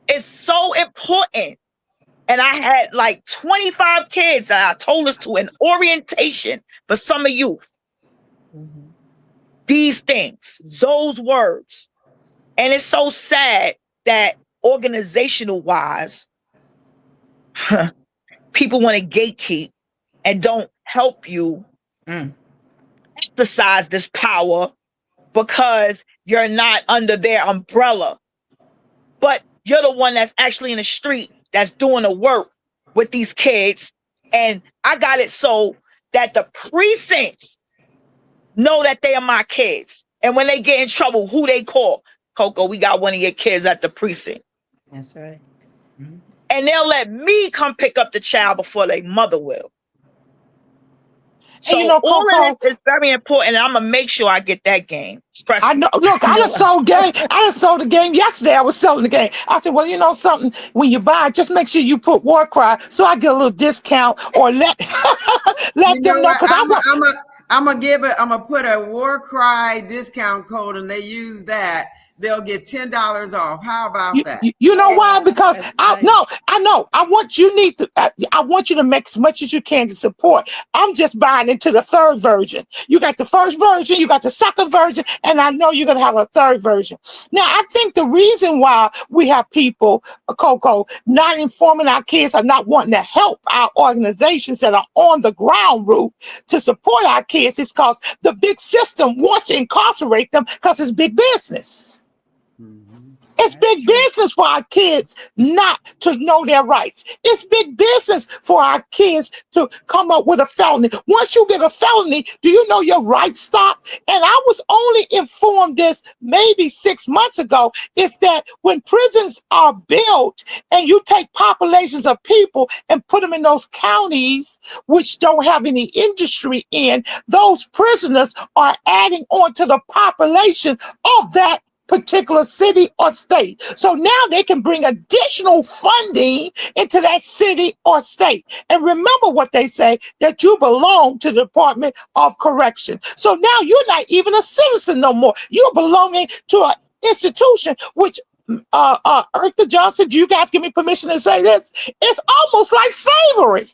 It's so important. And I had like 25 kids that I told us to in orientation for summer youth. Mm-hmm. These things, those words. And it's so sad that organizational wise, people want to gatekeep and don't help you exercise this power because you're not under their umbrella. But you're the one that's actually in the street that's doing the work with these kids. And I got it so that the precincts know that they are my kids. And when they get in trouble, who they call? Coco, we got one of your kids at the precinct. That's right. Mm-hmm. And they'll let me come pick up the child before their mother will. So all of this is very important, and I'm gonna make sure I get that game. I know. Look, I just sold the game yesterday. I was selling the game. I said, well, you know something? When you buy it, just make sure you put WarCry so I get a little discount, or let them know. Because I'm gonna put a WarCry discount code, and they use that. they'll get $10 off. How about that? You know why? Because That's I nice. know. I want I want you to make as much as you can to support. I'm just buying into the third version. You got the first version, you got the second version, and I know you're gonna have a third version. Now, I think the reason why we have people, Coco, not informing our kids or not wanting to help our organizations that are on the ground route to support our kids is because the big system wants to incarcerate them because it's big business. It's That's big true. business for our kids not to know their rights. It's big business for our kids to come up with a felony. Once you get a felony, do you know your rights stop? And I was only informed this maybe 6 months ago, is that when prisons are built and you take populations of people and put them in those counties which don't have any industry in, those prisoners are adding on to the population of that particular city or state. So now they can bring additional funding into that city or state. And remember what they say, that you belong to the Department of Correction. So now you're not even a citizen no more. You're belonging to an institution which Eartha Johnson, do you guys give me permission to say this? It's almost like slavery.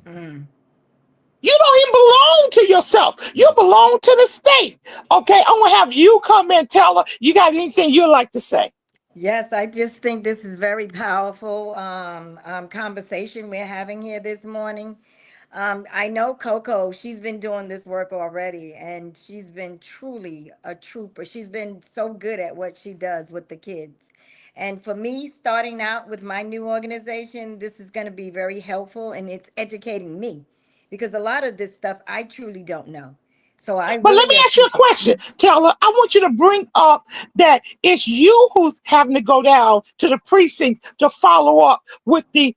Mm. You don't even belong to yourself. You belong to the state. Okay, I'm gonna have you come in, tell her you got anything you'd like to say. Yes, I just think this is very powerful conversation we're having here this morning. I know Coco, she's been doing this work already, and she's been truly a trooper. She's been so good at what she does with the kids. And for me, starting out with my new organization, this is going to be very helpful, and it's educating me because a lot of this stuff I truly don't know. So I But let me really ask you a appreciate. question, Taylor. I want you to bring up that it's you who's having to go down to the precinct to follow up with the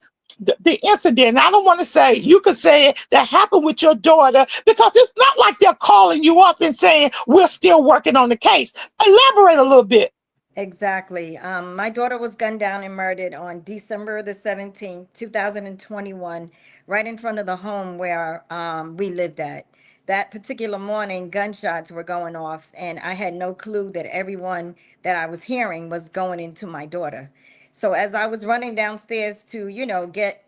incident. I don't want to say, you could say it, that happened with your daughter, because it's not like they're calling you up and saying we're still working on the case. Elaborate a little bit. Exactly. My daughter was gunned down and murdered on December the 17th, 2021, right in front of the home where we lived at. That particular morning, gunshots were going off, and I had no clue that everyone that I was hearing was going into my daughter. So as I was running downstairs to, get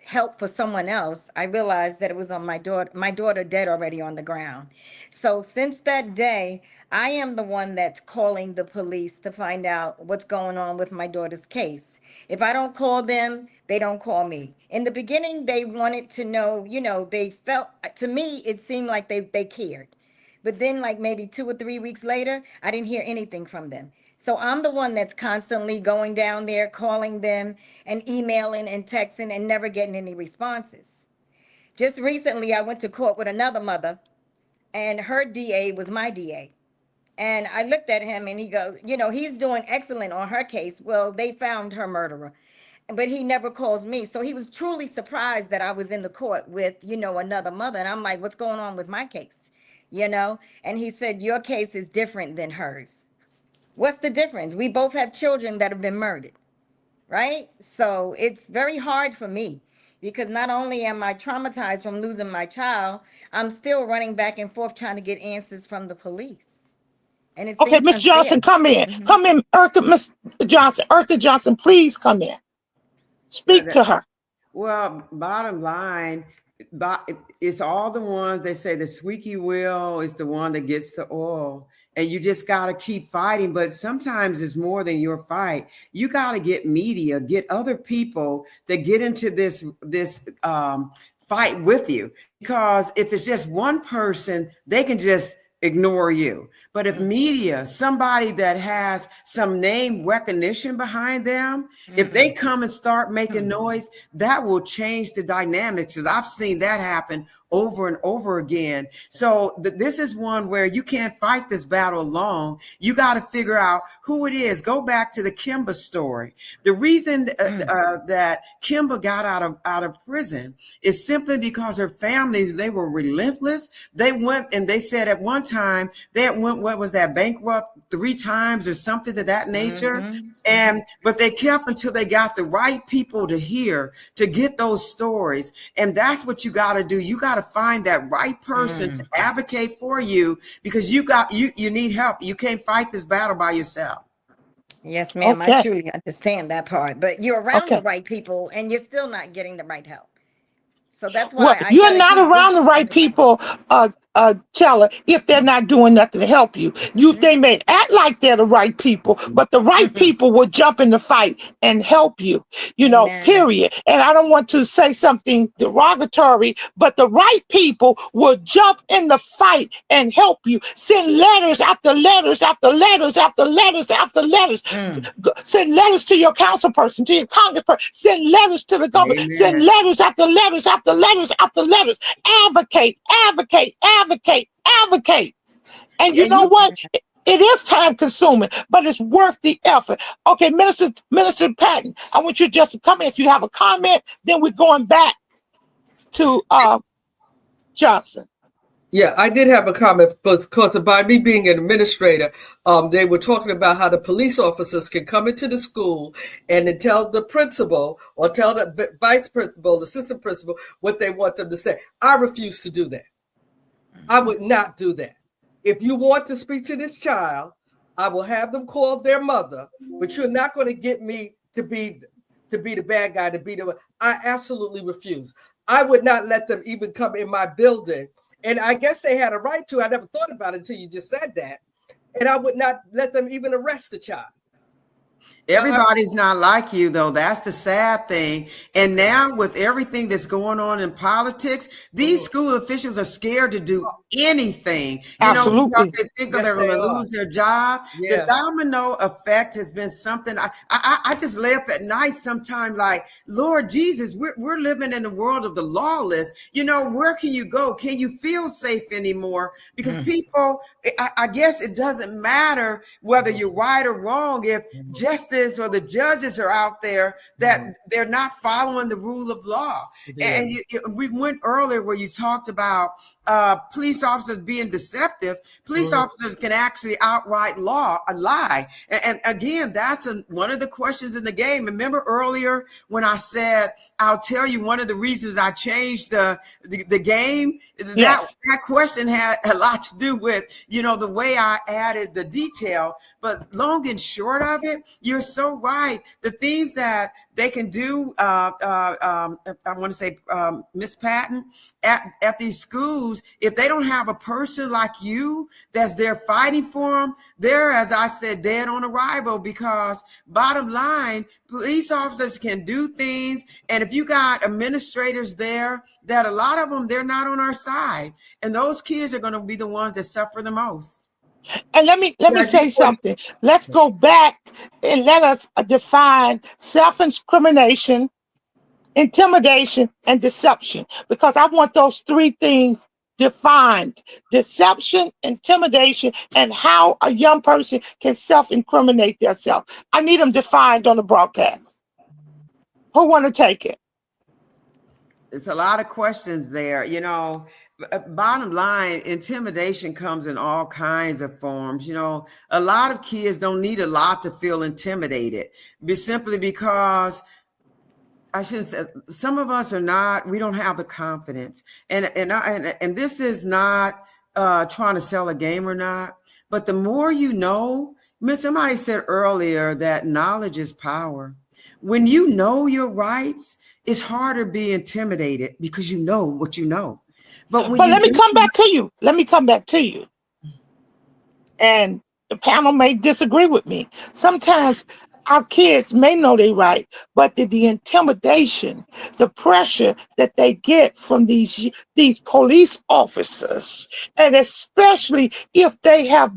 help for someone else, I realized that it was on my daughter dead already on the ground. So since that day, I am the one that's calling the police to find out what's going on with my daughter's case. If I don't call them, they don't call me. In the beginning, they wanted to know, they felt, to me, it seemed like they cared. But then, like maybe 2 or 3 weeks later, I didn't hear anything from them. So I'm the one that's constantly going down there, calling them and emailing and texting and never getting any responses. Just recently, I went to court with another mother, and her DA was my DA. And I looked at him and he goes, he's doing excellent on her case. Well, they found her murderer, but he never calls me. So he was truly surprised that I was in the court with, another mother. And I'm like, what's going on with my case? And he said, your case is different than hers. What's the difference? We both have children that have been murdered, right? So it's very hard for me because not only am I traumatized from losing my child, I'm still running back and forth trying to get answers from the police. And it Okay, seems Miss Johnson, unfair. come in. Mhm. Come in, Miss Johnson. Eartha Johnson, please come in. Speak to her. Well, bottom line, it's all the ones they say the squeaky wheel is the one that gets the oil. And you just got to keep fighting. But sometimes it's more than your fight. You got to get media, get other people that get into this fight with you. Because if it's just one person, they can just ignore you. But if media, somebody that has some name recognition behind them, if they come and start making noise, that will change the dynamics. Because I've seen that happen over and over again. So this is one where you can't fight this battle alone. You got to figure out who it is. Go back to the Kimba story. The reason that Kimba got out of prison is simply because her families, they were relentless. They went and they said at one time they had went, what was that, bankrupt 3 times or something to that nature. But they kept until they got the right people to hear, to get those stories. And that's what you got to do. You got to find that right person to advocate for you, because you need help. You can't fight this battle by yourself. Yes, ma'am. I Okay. truly understand that part. But you're around the Okay. right people and you're still not getting the right help. So that's Well, why I got you're to not keep around the right reaching. people, Teller, if they're not doing nothing to help you. They may act like they're the right people, but the right people will jump in the fight and help you, Amen. period. And I don't want to say something derogatory, but the right people will jump in the fight and help you. Send letters after letters after letters after letters after letters. Send letters to your council person, to your congressperson. Send letters to the governor. Send Amen. letters after letters after letters after letters. Advocate, advocate, advocate, advocate. And you And know you what? It is time consuming, but it's worth the effort. Okay, Minister Patton, I want you just to come in. If you have a comment, then we're going back to Johnson. Yeah, I did have a comment because by me being an administrator, they were talking about how the police officers can come into the school and then tell the principal or tell the vice principal, the assistant principal, what they want them to say. I refuse to do that. I would not do that. If you want to speak to this child, I will have them call their mother, but you're not going to get me to be the bad guy, to be the. I absolutely refuse. I would not let them even come in my building. And I guess they had a right to. I never thought about it until you just said that. And I would not let them even arrest the child. Everybody's not like you, though. That's the sad thing. And now with everything that's going on in politics, these school officials are scared to do anything. Absolutely. Because they think they're going to lose their job. Yes. The domino effect has been something. I just lay up at night sometimes like, Lord Jesus, we're living in the world of the lawless. Where can you go? Can you feel safe anymore? Because people, I guess it doesn't matter whether you're right or wrong. If justice or the judges are out there, that they're not following the rule of law. And we went earlier where you talked about police officers being deceptive. Police officers can actually outright lie. And again, that's one of the questions in the game. Remember earlier when I said, I'll tell you one of the reasons I changed the game? Yes. That question had a lot to do with, the way I added the detail. But long and short of it, you're so right. The things that they can do, I want to say, Miss Patton, at these schools, if they don't have a person like you that's there fighting for them, they're, as I said, dead on arrival. Because bottom line, police officers can do things. And if you got administrators there, that a lot of them, they're not on our side. And those kids are going to be the ones that suffer the most. And let me say something. Let's go back and let us define self-incrimination, intimidation, and deception, because I want those three things defined: deception, intimidation, and how a young person can self-incriminate themselves. I need them defined on the broadcast. Who want to take it? It's a lot of questions there. Bottom line, intimidation comes in all kinds of forms. A lot of kids don't need a lot to feel intimidated, simply because I shouldn't say, some of us are not, we don't have the confidence. And this is not trying to sell a game or not, but the more you know, somebody said earlier that knowledge is power. When you know your rights, it's harder to be intimidated because you know what you know. But let me come back to you. And the panel may disagree with me. Sometimes our kids may know they're right, but the intimidation, the pressure that they get from these police officers, and especially if they had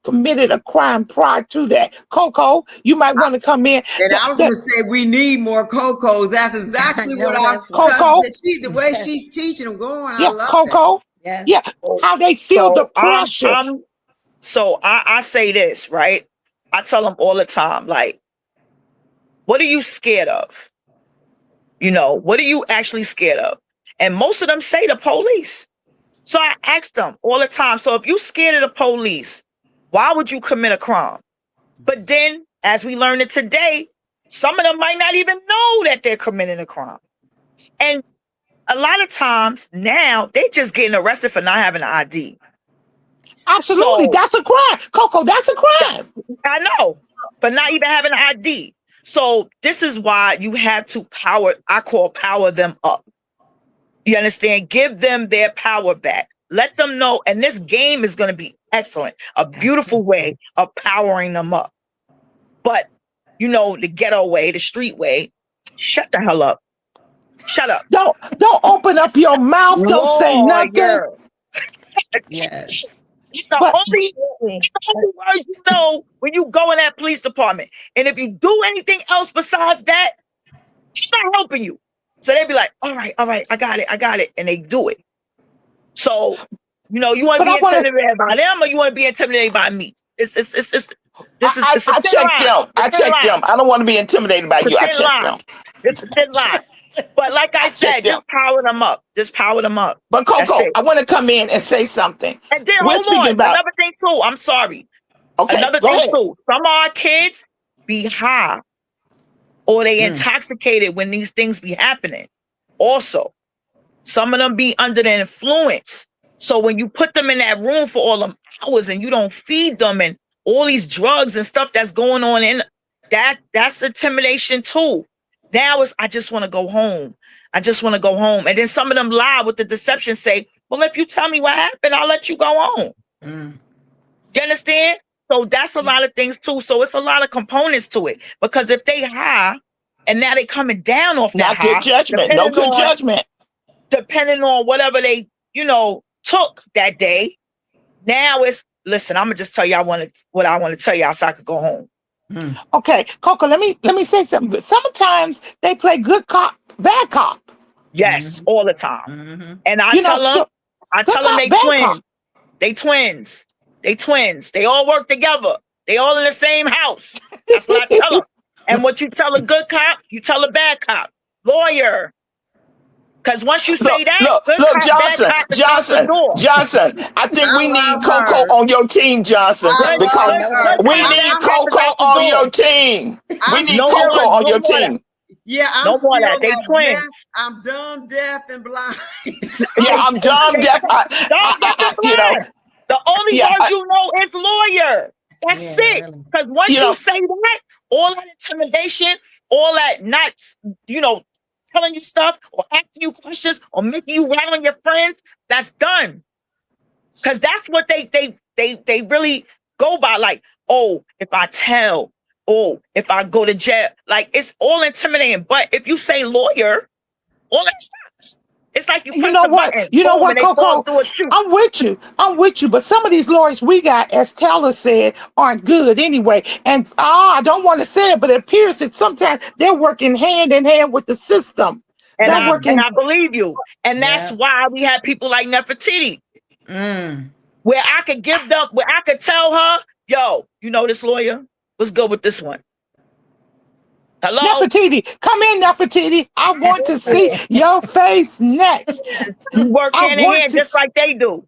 committed a crime prior to that. Coco, you might want to come in. And I was going to say, we need more Cocos. That's exactly what Coco. The way she's teaching them going, yeah, I love Coco. Yes. Yeah, how they feel the pressure. I say this, right? I tell them all the time, like, what are you scared of? What are you actually scared of? And most of them say the police. So I ask them all the time, so if you're scared of the police, why would you commit a crime? But then, as we learned it today, some of them might not even know that they're committing a crime. And a lot of times now they just getting arrested for not having an ID. Absolutely. So That's a crime. Coco, that's a crime. I know, but not even having an ID. So this is why you have to power them up. You understand? Give them their power back. Let them know. And this game is going to be excellent. A beautiful way of powering them up. But, the ghetto way, the street way, shut the hell up. Shut up. Don't open up your mouth. Don't say nothing. Yes. It's the But- only words you know when you go in that police department. And if you do anything else besides that, it's not helping you. So they be like, all right, I got it. And they do it. So, you want to be intimidated by them or you want to be intimidated by me? I check them. I don't want to be intimidated by you. I check them. It's a thin line. But like I said, just power them up. But Coco, I want to come in and say something. And then hold on. Another thing too. I'm sorry. Okay. Another thing too. Some of our kids be high or they intoxicated when these things be happening. Also, some of them be under the influence. So when you put them in that room for all them hours and you don't feed them and all these drugs and stuff that's going on in that's intimidation too. Now I just want to go home. And then some of them lie with the deception, say, well, if you tell me what happened, I'll let you go home. You understand? So that's a lot of things too. So it's a lot of components to it. Because if they high and now they coming down off that high. Good judgment. No good judgment. Depending on whatever they, took that day. Now listen, I'm gonna just tell y'all what I want to tell y'all so I could go home. Okay, Coco, let me say something. But sometimes they play good cop, bad cop. Yes, all the time. And I tell them they twins. They twins. They all work together. They all in the same house. That's what I tell them. And what you tell a good cop, you tell a bad cop. Lawyer. Because once you say Johnson, I think we need Coco on your team, Johnson. Because we need Coco on your team. We need Coco on your team. Yeah, I'm still that. They twins. I'm dumb, deaf, and blind. Yeah, I'm dumb, deaf. The only word you know is lawyer. That's it. Because once you say that, all that intimidation, all that not, telling you stuff or asking you questions or making you rat on your friends, that's done. Because that's what they really go by. Like, oh, if I tell, if I go to jail, like it's all intimidating. But if you say lawyer, all that stops. It's like you know what, Coco? I'm with you. But some of these lawyers we got, as Taylor said, aren't good anyway. And I don't want to say it, but it appears that sometimes they're working hand in hand with the system. And I believe you. And that's why we have people like Nefertiti, where I could tell her, yo, this lawyer, what's good with this one? Hello? Nefertiti, come in, Nefertiti. I want to see your face next. You work hand in hand just like they do.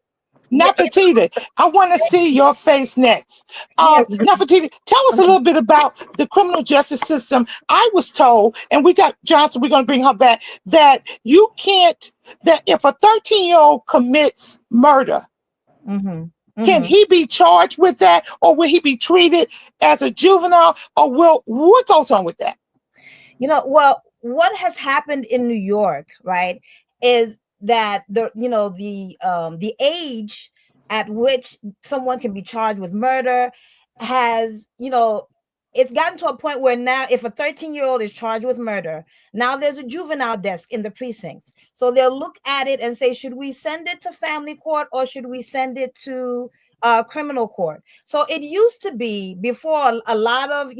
Nefertiti, I want to see your face next. Nefertiti, tell us a little bit about the criminal justice system. I was told, and we got Johnson, we're going to bring her back, that you can't, that if a 13-year-old commits murder, can he be charged with that, or will he be treated as a juvenile, or what goes on with that? Well, what has happened in New York, right, is that the age at which someone can be charged with murder has, it's gotten to a point where now if a 13-year-old is charged with murder, now there's a juvenile desk in the precincts. So they'll look at it and say, should we send it to family court or should we send it to criminal court? So it used to be before a lot of,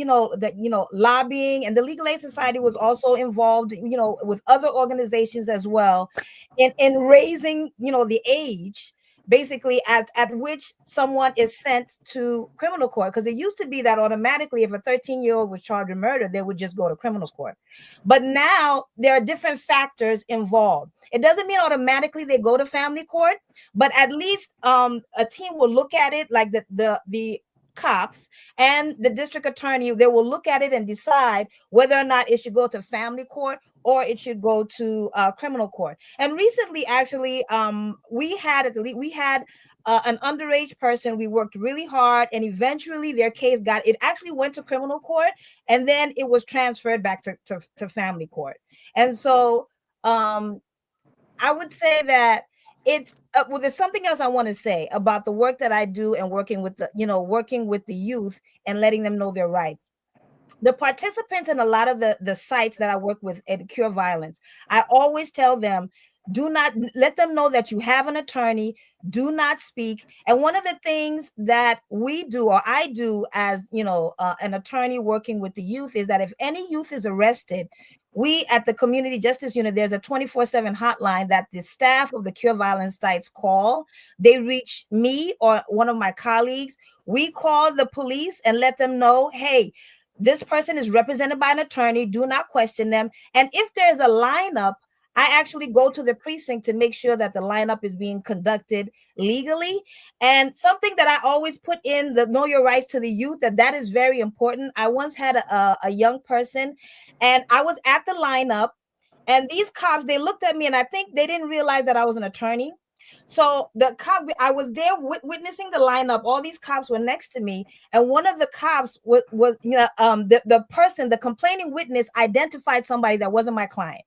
lobbying, and the Legal Aid Society was also involved, with other organizations as well in raising, the age basically at which someone is sent to criminal court. Because it used to be that automatically if a 13-year-old was charged with murder, they would just go to criminal court. But now there are different factors involved. It doesn't mean automatically they go to family court, but at least a team will look at it, like the cops and the district attorney, they will look at it and decide whether or not it should go to family court or it should go to criminal court. And recently, actually, we had an underage person. We worked really hard, and eventually their case it actually went to criminal court, and then it was transferred back to family court. And so I would say that it's well, there's something else I want to say about the work that I do and working with the youth and letting them know their rights. The participants in a lot of the sites that I work with at Cure Violence, I always tell them, do not let them know that you have an attorney. Do not speak. And one of the things that we do, or I do as an attorney working with the youth, is that if any youth is arrested, we at the Community Justice Unit, there's a 24/7 hotline that the staff of the Cure Violence sites call. They reach me or one of my colleagues. We call the police and let them know, hey, this person is represented by an attorney. Do not question them. And if there's a lineup, I actually go to the precinct to make sure that the lineup is being conducted legally. And something that I always put in the Know Your Rights to the youth, that is very important. I once had a young person, and I was at the lineup, and these cops, they looked at me, and I think they didn't realize that I was an attorney. So the cop, I was there witnessing the lineup. All these cops were next to me, and one of the cops was the person, the complaining witness, identified somebody that wasn't my client.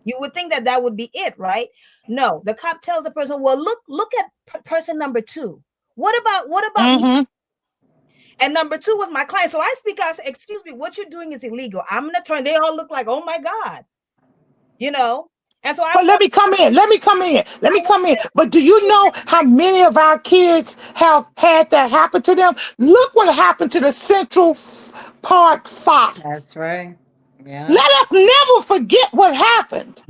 You would think that would be it, right? No, the cop tells the person, well, look at person number 2. What about me? And number 2 was my client. So I speak out, say, excuse me, what you're doing is illegal. I'm an attorney. They all look like, oh my God, And so But let me come in. But do you know how many of our kids have had that happen to them? Look what happened to the Central Park 5. That's right. Yeah. Let us never forget what happened.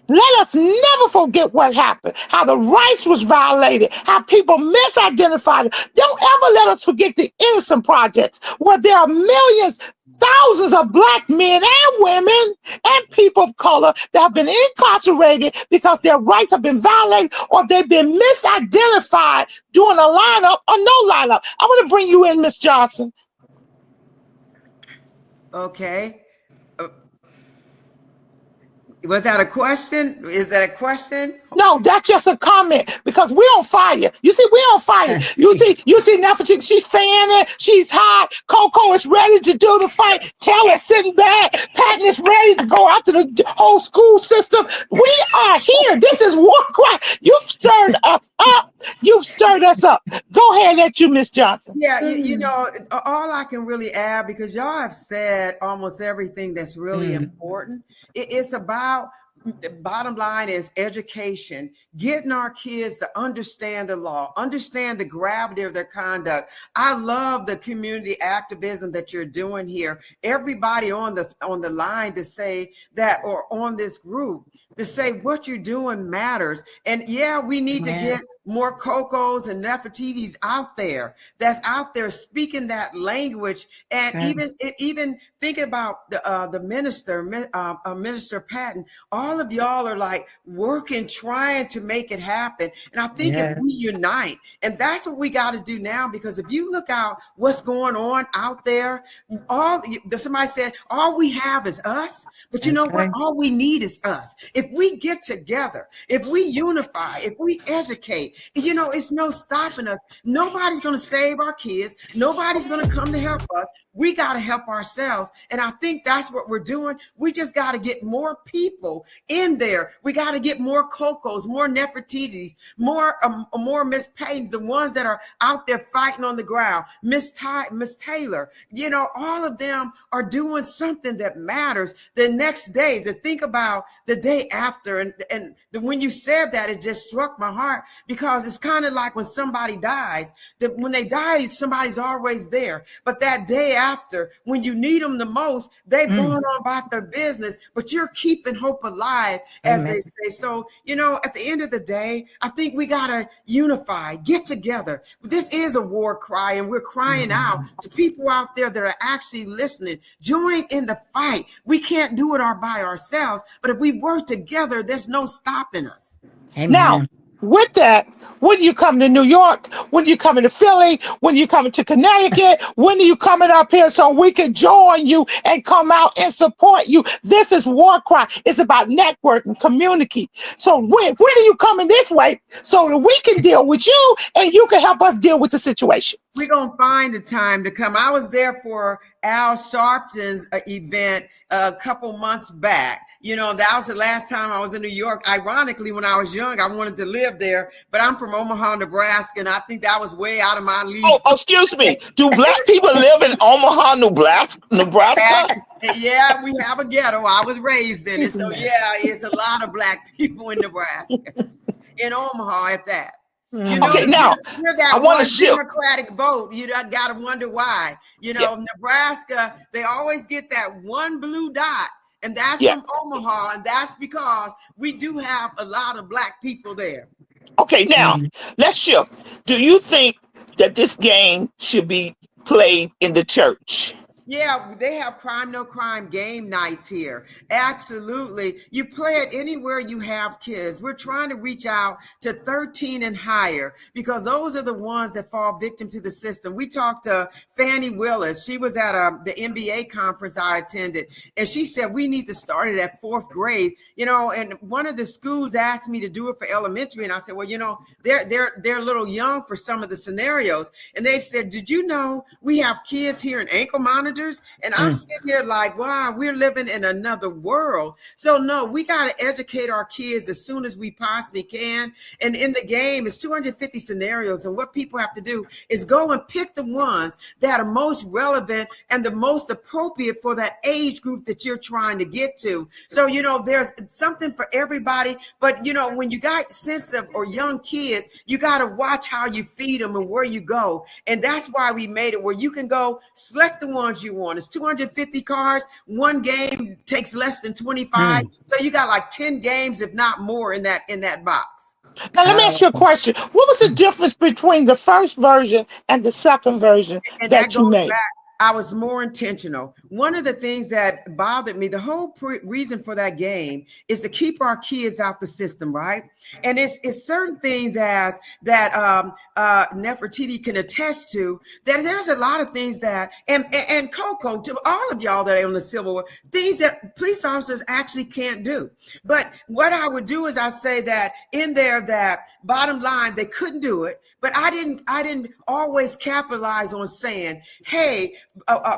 Let us never forget what happened, how the rights was violated, how people misidentified it. Don't ever let us forget the Innocent Projects, where there are millions, thousands of Black men and women and people of color that have been incarcerated because their rights have been violated or they've been misidentified during a lineup or no lineup. I want to bring you in, Miss Johnson. Okay. Was that a question? Is that a question? No, that's just a comment because we on fire. You see, we on fire. You see Nefertiti, she's fanning, she's hot. Coco is ready to do the fight. Taylor sitting back. Patton is ready to go after the whole school system. We are here. This is WarCry. You've stirred us up. You've stirred us up. Go ahead, let you, Miss Johnson. Yeah, all I can really add, because y'all have said almost everything that's really important. It's about, the bottom line is education, getting our kids to understand the law, understand the gravity of their conduct. I love the community activism that you're doing here. Everybody on the line to say that, or on this group, to say what you're doing matters. And yeah, we need to get more Cocos and Nefertitis out there, that's out there speaking that language. And even think about the minister, Minister Patton. All of y'all are like working, trying to make it happen. And I think if we unite, and that's what we got to do now, because if you look out what's going on out there, somebody said, all we have is us. But you know what? All we need is us. If we get together, if we unify, if we educate, it's no stopping us. Nobody's going to save our kids. Nobody's going to come to help us. We got to help ourselves. And I think that's what we're doing. We just got to get more people in there. We got to get more Cocos, more Nefertitis, more Miss Paytons, the ones that are out there fighting on the ground. Miss Taylor, all of them are doing something that matters. The next day, to think about the day after. And when you said that, it just struck my heart, because it's kind of like when somebody dies, that when they die, somebody's always there. But that day after, when you need them the most, they've gone on about their business, but you're keeping hope alive, as they say. So, at the end of the day, I think we got to unify, get together. This is a war cry, and we're crying out to people out there that are actually listening. Join in the fight. We can't do it by ourselves, but if we work together, there's no stopping us. Now, with that, when you come to New York, when you coming to Philly, when you coming to Connecticut, when are you coming up here so we can join you and come out and support you? This is WarCry. It's about networking, community. So when are you coming this way so that we can deal with you and you can help us deal with the situation? We're going to find a time to come. I was there for Al Sharpton's event a couple months back. You know, that was the last time I was in New York. Ironically, when I was young, I wanted to live there, but I'm from Omaha, Nebraska, and I think that was way out of my league. Oh, excuse me. Do black people live in Omaha, Nebraska? Yeah, we have a ghetto. I was raised in it. So, yeah, it's a lot of black people in Nebraska, in Omaha at that. You know, Okay, now that I want to shift. Democratic vote. You got to wonder why. You know, Nebraska, they always get that one blue dot, and that's from Omaha, and that's because we do have a lot of black people there. Okay, now let's shift. Do you think that this game should be played in the church? Yeah, they have crime, no crime game nights here. Absolutely. You play it anywhere you have kids. We're trying to reach out to 13 and higher because those are the ones that fall victim to the system. We talked to Fannie Willis. She was at the NBA conference I attended, and she said we need to start it at 4th grade. You know, and one of the schools asked me to do it for elementary, and I said, well, you know, they're a little young for some of the scenarios. And they said, did you know we have kids here in ankle monitors? And I'm sitting here like, wow, we're living in another world. So no, we got to educate our kids as soon as we possibly can. And in the game, it's 250 scenarios. And what people have to do is go and pick the ones that are most relevant and the most appropriate for that age group that you're trying to get to. So, you know, there's something for everybody. But, you know, when you got sensitive or young kids, you got to watch how you feed them and where you go. And that's why we made it where you can go select the ones you want. It's 250 cards. One game takes less than 25. So you got like 10 games, if not more, in that box. Now let me ask you a question. What was the difference between the first version and the second version that you made? I was more intentional. One of the things that bothered me, the whole reason for that game is to keep our kids out the system, right? And it's certain things as that Nefertiti can attest to, that there's a lot of things that, and Coco, to all of y'all that are on the Civil War, things that police officers actually can't do. But what I would do is I say that in there, that bottom line, they couldn't do it. But I didn't always capitalize on saying, hey,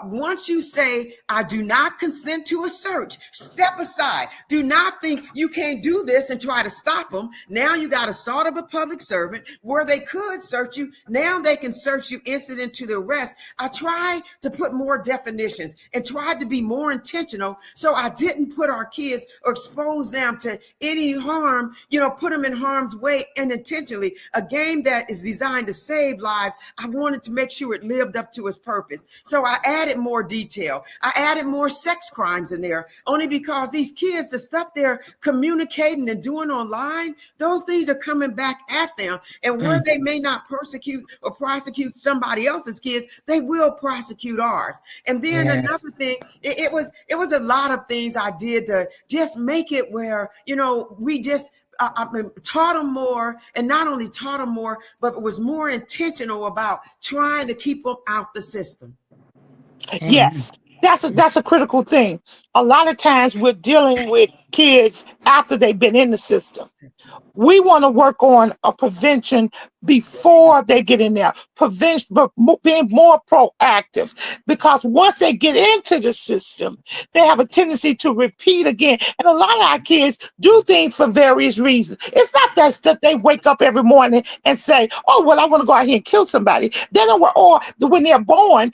once you say, I do not consent to a search, step aside. Do not think you can't do this and try to stop them. Now you got assault of a public servant where they could search you. Now they can search you incident to the arrest. I tried to put more definitions and tried to be more intentional. So I didn't put our kids or expose them to any harm, you know, put them in harm's way unintentionally. A game that is designed to save lives, I wanted to make sure it lived up to its purpose. So I added more detail. I added more sex crimes in there, only because these kids, the stuff they're communicating and doing online, those things are coming back at them. And where they may not persecute or prosecute somebody else's kids, they will prosecute ours. And then another thing, it was a lot of things I did to just make it where, you know, we just taught them more, and not only taught them more, but was more intentional about trying to keep them out the system. Yes, that's a critical thing. A lot of times we're dealing with kids after they've been in the system. We want to work on a prevention before they get in there. Prevention, but being more proactive, because once they get into the system, they have a tendency to repeat again. And a lot of our kids do things for various reasons. It's not that they wake up every morning and say, "Oh, well, I want to go out here and kill somebody." They don't. Or when they're born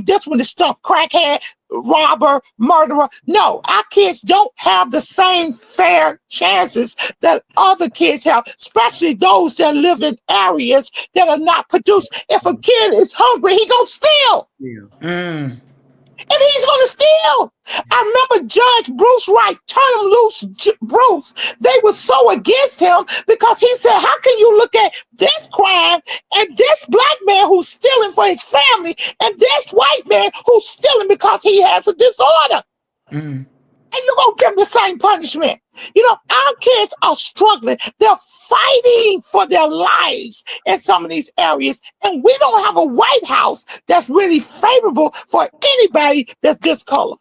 just when the stump crackhead, robber, murderer. No, our kids don't have the same fair chances that other kids have, especially those that live in areas that are not produced. If a kid is hungry, he gonna steal. And he's gonna steal. I remember Judge Bruce Wright, turn him loose, Bruce. They were so against him because he said, how can you look at this crime and this black man who's stealing for his family and this white man who's stealing because he has a disorder? And and you're going to give them the same punishment. You know, our kids are struggling. They're fighting for their lives in some of these areas. And we don't have a White House that's really favorable for anybody that's this color.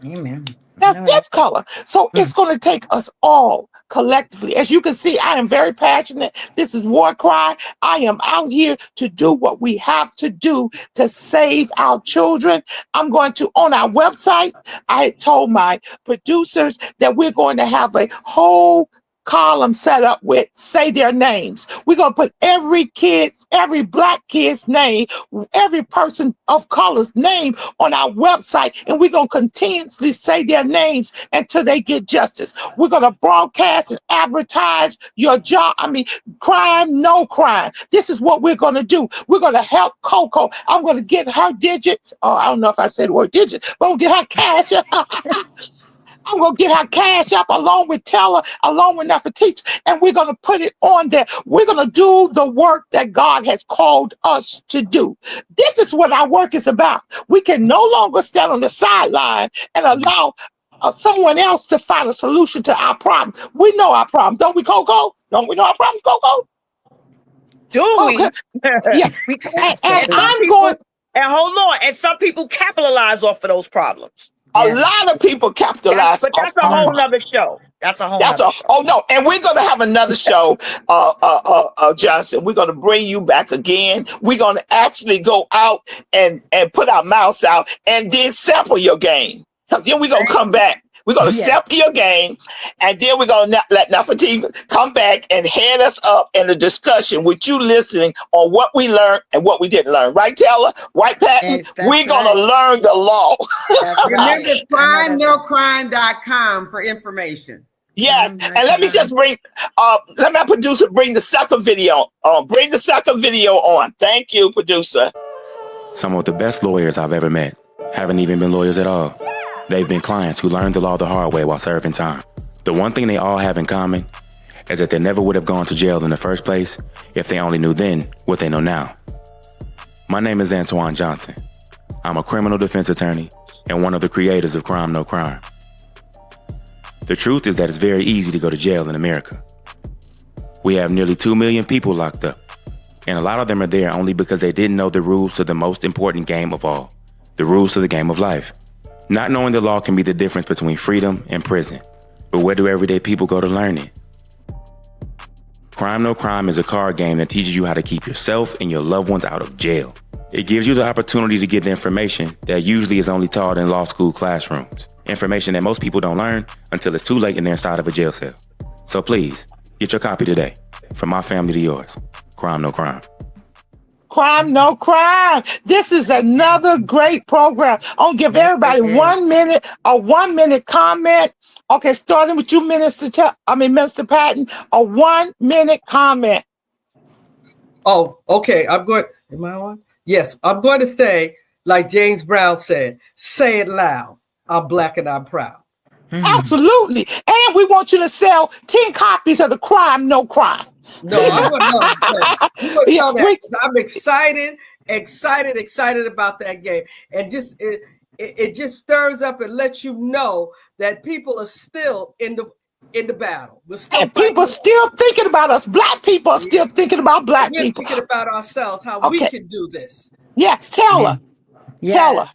Amen. That's this color. So it's going to take us all collectively. As you can see, I am very passionate. This is WarCry. I am out here to do what we have to do to save our children. I'm going to, on our website, I told my producers that we're going to have a whole column set up with say their names. We're going to put every Black kid's name, every person of color's name on our website, and we're going to continuously say their names until they get justice. We're going to broadcast and advertise your job. Crime, no crime. This is what we're going to do. We're going to help Coco. I'm going to get her digits. Oh, I don't know if I said the word digits, but we'll get her cash. I'm going to get our cash up along with Teller, along with Nefertiti, and we're going to put it on there. We're going to do the work that God has called us to do. This is what our work is about. We can no longer stand on the sideline and allow someone else to find a solution to our problem. We know our problem. Don't we, Coco? Don't we know our problems, Coco? Do we? Okay. Yeah. And I'm going... And hold on. And some people capitalize off of those problems. A lot of people capitalize. But that's a whole nother show. That's a whole nother show. Oh, no. And we're going to have another show, Johnson. We're going to bring you back again. We're going to actually go out and put our mouths out and then sample your game. So then we're going to come back. We're going to sample your game, and then we're going to let Nefertiti come back and head us up in a discussion with you listening on what we learned and what we didn't learn. Right, Taylor? Right, Patton? Yes, we're going to learn the law. Remember, crimenocrime.com for information. Yes, and let me just let my producer bring the second video on. Bring the second video on. Thank you, producer. Some of the best lawyers I've ever met haven't even been lawyers at all. They've been clients who learned the law the hard way while serving time. The one thing they all have in common is that they never would have gone to jail in the first place if they only knew then what they know now. My name is Antoine Johnson. I'm a criminal defense attorney and one of the creators of Crime No Crime. The truth is that it's very easy to go to jail in America. We have nearly 2 million people locked up, and a lot of them are there only because they didn't know the rules to the most important game of all, the rules to the game of life. Not knowing the law can be the difference between freedom and prison, but where do everyday people go to learn it? Crime No Crime is a card game that teaches you how to keep yourself and your loved ones out of jail. It gives you the opportunity to get the information that usually is only taught in law school classrooms, information that most people don't learn until it's too late and they're inside of a jail cell. So please, get your copy today. From my family to yours. Crime No Crime. Crime No Crime. This is another great program. I'll give everybody 1 minute, a 1 minute comment. Okay, starting with you, Minister Patton, a 1 minute comment. Oh, okay. Am I on? Yes, I'm going to say, like James Brown said, say it loud. I'm Black and I'm proud. Absolutely. And we want you to sell 10 copies of the Crime No Crime. No, I'm excited about that game. And just it just stirs up and lets you know that people are still in the battle. We're still and people still thinking about us. Black people are still thinking about Black people. We're thinking about ourselves, how we can do this. Yes, tell her. Yes. Tell her.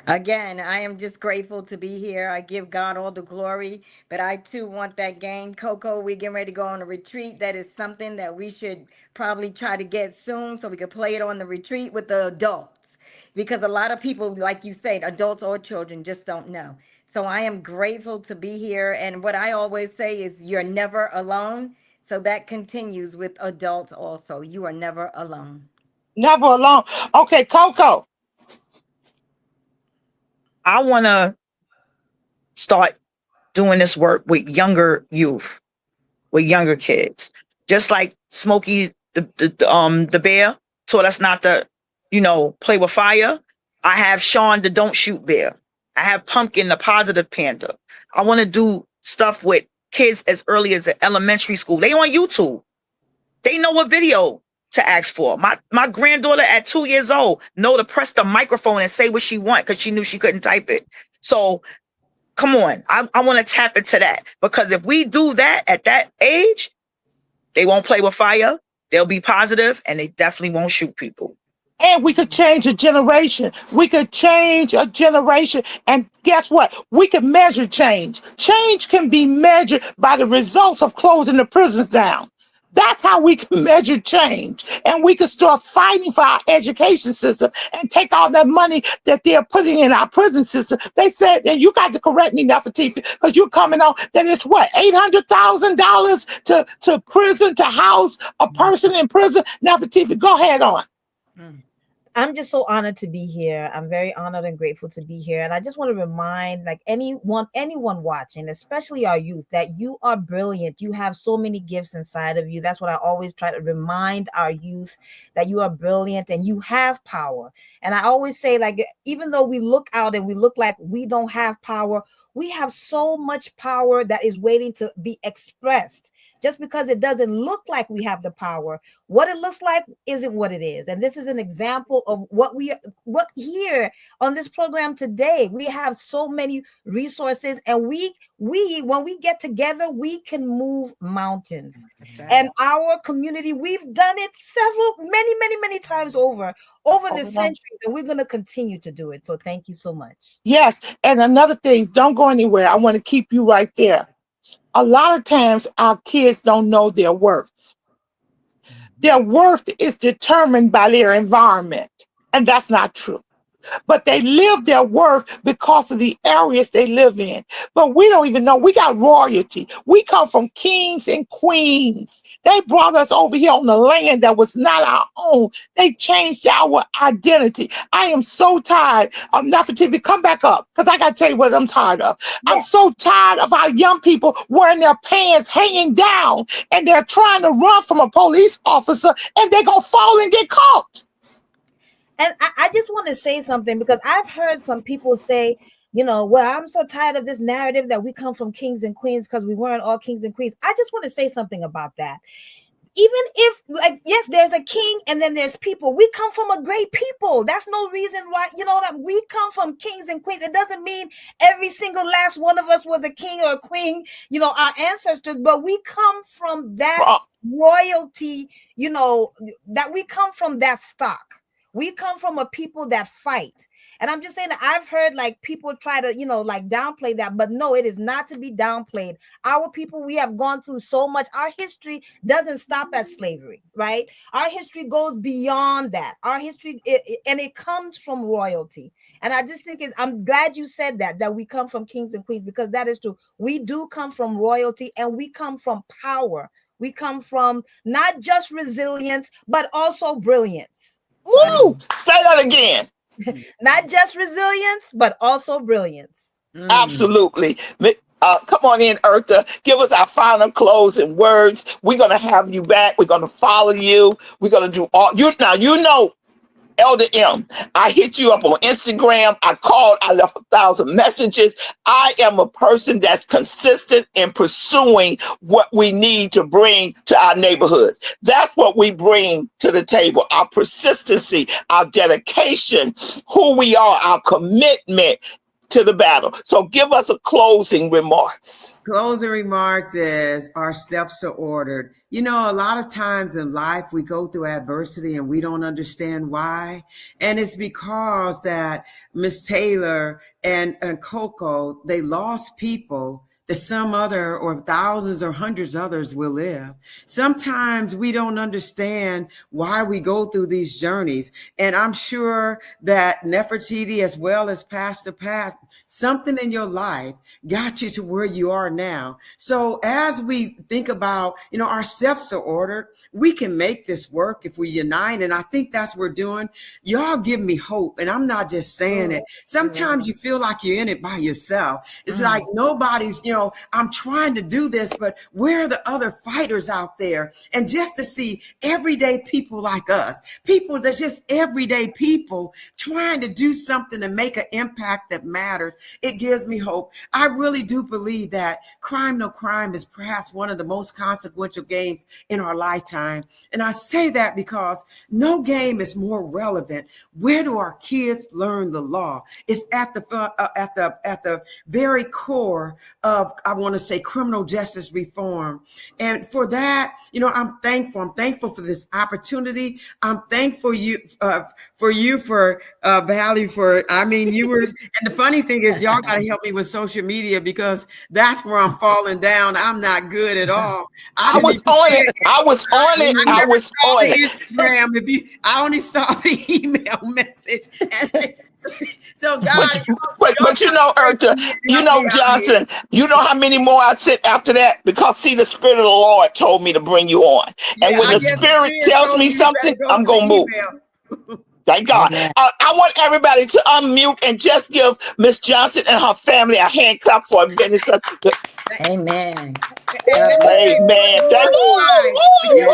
Again, I am just grateful to be here. I give God all the glory, but I too want that game. Coco, we're getting ready to go on a retreat. That is something that we should probably try to get soon so we can play it on the retreat with the adults. Because a lot of people, like you said, adults or children just don't know. So I am grateful to be here. And what I always say is you're never alone. So that continues with adults also. You are never alone. Never alone. Okay, Coco. I want to start doing this work with younger youth, with younger kids. Just like Smokey the bear taught us not to, play with fire. I have Sean the don't shoot bear. I have Pumpkin the positive panda. I want to do stuff with kids as early as the elementary school. They on YouTube. They know what video to ask for. My granddaughter at 2 years old know to press the microphone and say what she want because she knew she couldn't type it. So Come on. I want to tap into that, because if we do that at that age, they won't play with fire. They'll be positive, and they definitely won't shoot people. And we could change a generation. We could change a generation. And guess what? We can measure change. Change can be measured by the results of closing the prisons down. That's how we can measure change. And we can start fighting for our education system and take all that money that they're putting in our prison system. They said, and you got to correct me, Nefertiti, because you're coming on, that it's what, $800,000 to prison, to house a person in prison? Nefertiti, go ahead on. I'm just so honored to be here. I'm very honored and grateful to be here. And I just want to remind like anyone watching, especially our youth, that you are brilliant. You have so many gifts inside of you. That's what I always try to remind our youth, that you are brilliant and you have power. And I always say, like, even though we look out and we look like we don't have power, we have so much power that is waiting to be expressed. Just because it doesn't look like we have the power, what it looks like isn't what it is. And this is an example of what here on this program today. We have so many resources, and we when we get together, we can move mountains. That's right. And our community, we've done it many times over the centuries, and we're going to continue to do it. So thank you so much. Yes. And another thing, don't go anywhere. I want to keep you right there. A lot of times our kids don't know their worth. Their worth is determined by their environment, and that's not true. But they live their worth because of the areas they live in. But we don't even know. We got royalty. We come from kings and queens. They brought us over here on the land that was not our own. They changed our identity. I am so tired of Nefertiti. Come back up, because I got to tell you what I'm tired of. Yeah. I'm so tired of our young people wearing their pants hanging down, and they're trying to run from a police officer, and they're going to fall and get caught. And I just want to say something, because I've heard some people say, well, I'm so tired of this narrative that we come from kings and queens because we weren't all kings and queens. I just want to say something about that. Even if, like, yes, there's a king and then there's people. We come from a great people. That's no reason why, that we come from kings and queens. It doesn't mean every single last one of us was a king or a queen, our ancestors, but we come from that royalty, that we come from that stock. We come from a people that fight. And I'm just saying that I've heard like people try to, like downplay that, but no, it is not to be downplayed. Our people, we have gone through so much. Our history doesn't stop at slavery, right? Our history goes beyond that. Our history, and it comes from royalty. And I just think I'm glad you said that we come from kings and queens, because that is true. We do come from royalty, and we come from power. We come from not just resilience, but also brilliance. Woo! Say that again. Not just resilience, but also brilliance. Absolutely. Come on in, Eartha. Give us our final closing words. We're going to have you back. We're going to follow you. We're going to do all you now. Elder M, I hit you up on Instagram. I called. I left 1,000 messages. I am a person that's consistent in pursuing what we need to bring to our neighborhoods. That's what we bring to the table. Our persistency, our dedication, who we are, our commitment to the battle. So give us a closing remarks. Closing remarks is our steps are ordered. A lot of times in life we go through adversity and we don't understand why. And it's because that Miss Taylor and Coco, they lost people that some other or thousands or hundreds others will live. Sometimes we don't understand why we go through these journeys. And I'm sure that Nefertiti, as well as Pastor Pat, something in your life got you to where you are now. So as we think about, our steps are ordered, we can make this work if we unite. And I think that's what we're doing. Y'all give me hope. And I'm not just saying it. Sometimes you feel like you're in it by yourself. It's like nobody's, I'm trying to do this, but where are the other fighters out there? And just to see everyday people like us, people that just everyday people trying to do something to make an impact that matters, it gives me hope. I really do believe that Crime No Crime is perhaps one of the most consequential games in our lifetime. And I say that because no game is more relevant. Where do our kids learn the law? It's at the very core of, I want to say, criminal justice reform. And for that, I'm thankful. I'm thankful for this opportunity. I'm thankful for Valley for, you were, and the funny thing is y'all got to help me with social media because that's where I'm falling down. I'm not good at all. I was on it. I was on it. Instagram. I only saw the email message. So guys, but you know, Eartha, Johnson, you know how many more I sent after that? Because see, the Spirit of the Lord told me to bring you on. And when the Spirit tells me something, I'm going to move. Thank God. I want everybody to unmute and just give Miss Johnson and her family a hand clap for being such a good. Amen. Amen. Thank you.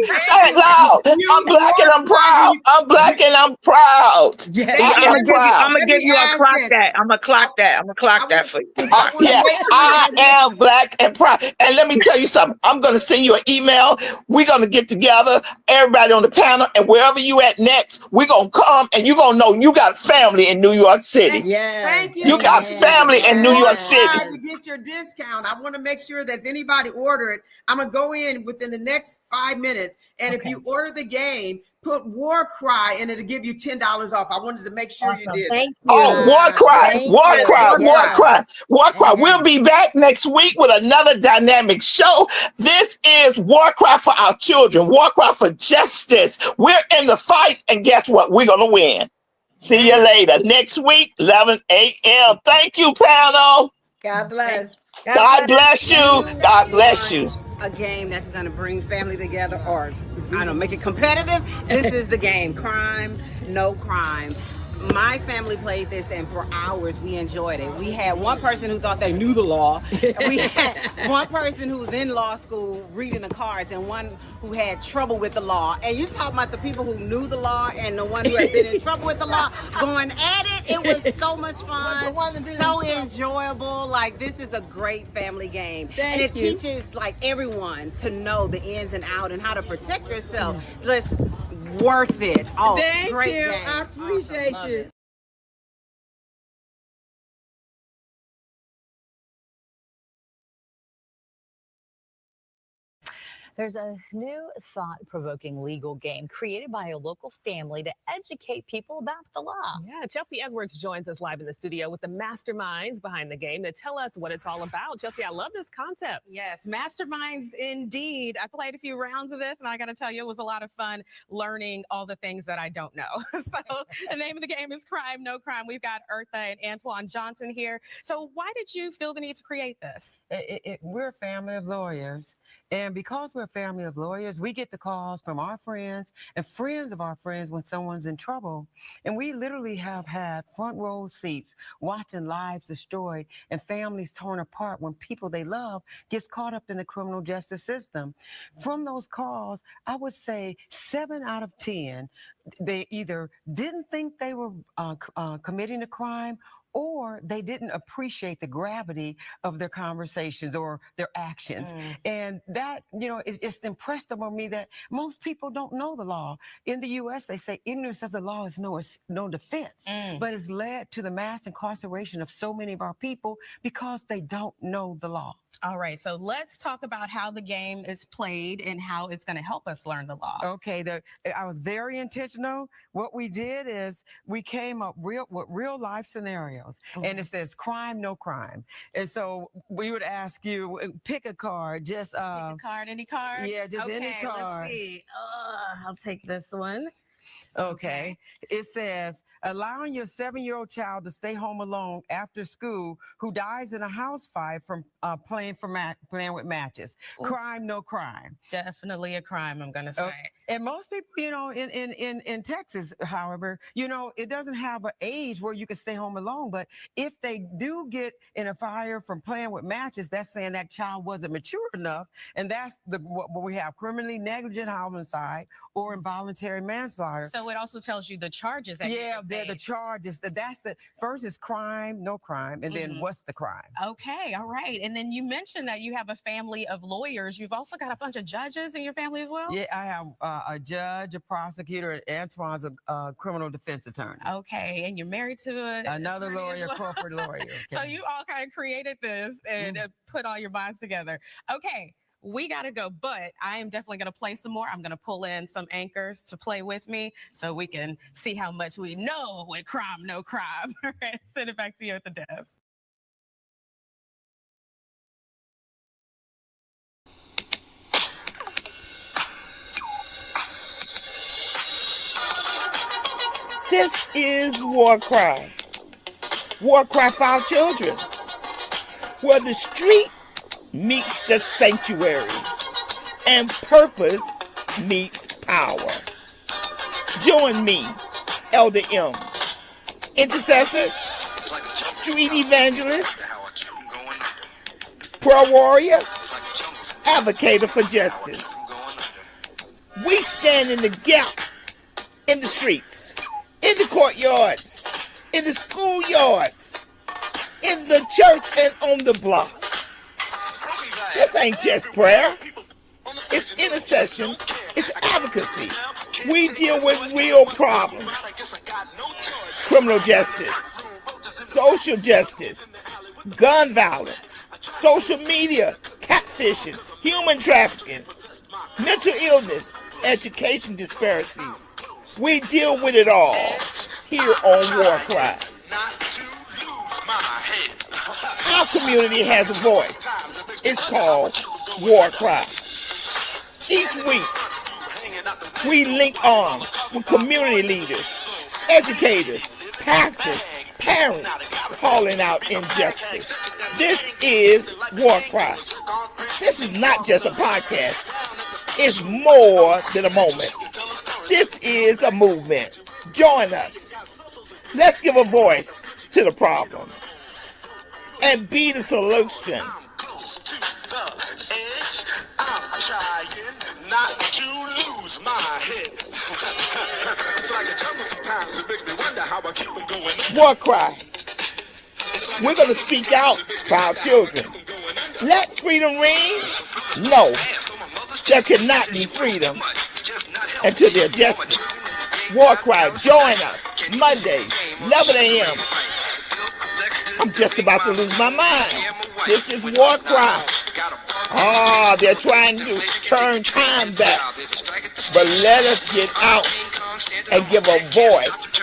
Say it loud. I'm black and I'm proud. I'm black and I'm proud. I'm gonna give you a clock that. I'm gonna clock that for you. Yeah, I am black and proud. And let me tell you something. I'm gonna send you an email. We're gonna get together, everybody on the panel, and wherever you at next, we're gonna come and you're gonna know you got family in New York City. Thank you. You got family in New York City. To get your discount, I want to make sure that if anybody order it, I'm gonna go in within the next 5 minutes, and if you order the game, put WarCry and it'll give you $10 off. I wanted to make sure you did. Thank you. Oh, WarCry. We'll be back next week with another dynamic show. This is WarCry for our children, WarCry for justice. We're in the fight, and guess what? We're gonna win. See you later next week, 11 a.m. Thank you, panel. God bless. God bless you. God bless you. A game that's going to bring family together, or I don't know, make it competitive. This is the game, Crime No Crime. My family played this, and for hours we enjoyed it. We had one person who thought they knew the law. We had one person who was in law school reading the cards, and one who had trouble with the law. And you talk about the people who knew the law and the one who had been in trouble with the law going at it. It was so much fun, so enjoyable. Like, this is a great famy game. And it teaches like everyone to know the ins and outs and how to protect yourself. Listen, worth it. Oh, great game. I appreciate you. There's a new thought-provoking legal game created by a local family to educate people about the law. Yeah, Chelsea Edwards joins us live in the studio with the masterminds behind the game to tell us what it's all about. Chelsea, I love this concept. Yes, masterminds indeed. I played a few rounds of this, and I got to tell you, it was a lot of fun learning all the things that I don't know. So the name of the game is Crime No Crime. We've got Eartha and Antoine Johnson here. So why did you feel the need to create this? We're a family of lawyers. And because we're a family of lawyers, we get the calls from our friends and friends of our friends when someone's in trouble. And we literally have had front row seats watching lives destroyed and families torn apart when people they love gets caught up in the criminal justice system. From those calls, I would say 7 out of 10, they either didn't think they were committing a crime, or they didn't appreciate the gravity of their conversations or their actions. And that, it's impressed upon me that most people don't know the law. In the U.S., they say ignorance of the law is no defense, but it's led to the mass incarceration of so many of our people because they don't know the law. All right, so let's talk about how the game is played and how it's going to help us learn the law. Okay, I was very intentional. What we did is we came up with real life scenarios, and it says crime, no crime. And so we would ask you, pick a card, just pick a card, any card? Yeah, just any card. Let's see. I'll take this one. Okay. It says, allowing your 7-year-old child to stay home alone after school who dies in a house fire from playing with matches. Crime, no crime. Definitely a crime, I'm going to say. And most people, in Texas, however, it doesn't have an age where you can stay home alone. But if they do get in a fire from playing with matches, that's saying that child wasn't mature enough. And that's what we have: criminally negligent homicide or involuntary manslaughter. So it also tells you the charges that they're the charges. That's the first is crime, no crime, and then what's the crime? Okay, all right. And then you mentioned that you have a family of lawyers. You've also got a bunch of judges in your family as well? Yeah, I have a judge, a prosecutor, and Antoine's a criminal defense attorney. Okay, and you're married to another lawyer, corporate lawyer. Okay. So you all kind of created this and put all your minds together. Okay, we got to go, but I am definitely going to play some more. I'm going to pull in some anchors to play with me so we can see how much we know with crime, no crime. All right, send it back to you at the desk. This is WarCry. WarCry for our children, where the street meets the sanctuary and purpose meets power. Join me, Elder M, intercessor, street evangelist, prayer warrior, advocator for justice. We stand in the gap in the streets, in the courtyards, in the schoolyards, in the church, and on the block. This ain't just prayer. It's intercession. It's advocacy. We deal with real problems. Criminal justice, social justice, gun violence, social media, catfishing, human trafficking, mental illness, education disparities. We deal with it all here on WarCry. Our community has a voice. It's called WarCry. Each week, we link arms with community leaders, educators, pastors, parents, calling out injustice. This is WarCry. This is not just a podcast. It's more than a moment. This is a movement. Join us. Let's give a voice to the problem and be the solution. I'm trying not to lose my head. It's like a jungle sometimes. It makes me wonder how I keep them going. WarCry. We're going to speak out for our children. Let freedom ring? No. There cannot be freedom until there's justice. WarCry, join us Mondays, 11 a.m. I'm just about to lose my mind. This is WarCry. They're trying to turn time back. But let us get out and give a voice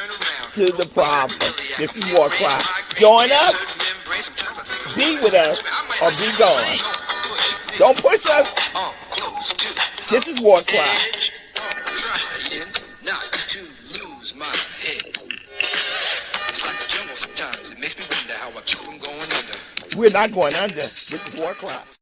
to the problem. This is WarCry. Join us, be with us, or be gone. Don't push us. This is WarCry. Trying not to lose my head. It's like a jungle sometimes. It makes me wonder how I keep from going under. We're not going under. This is WarCry.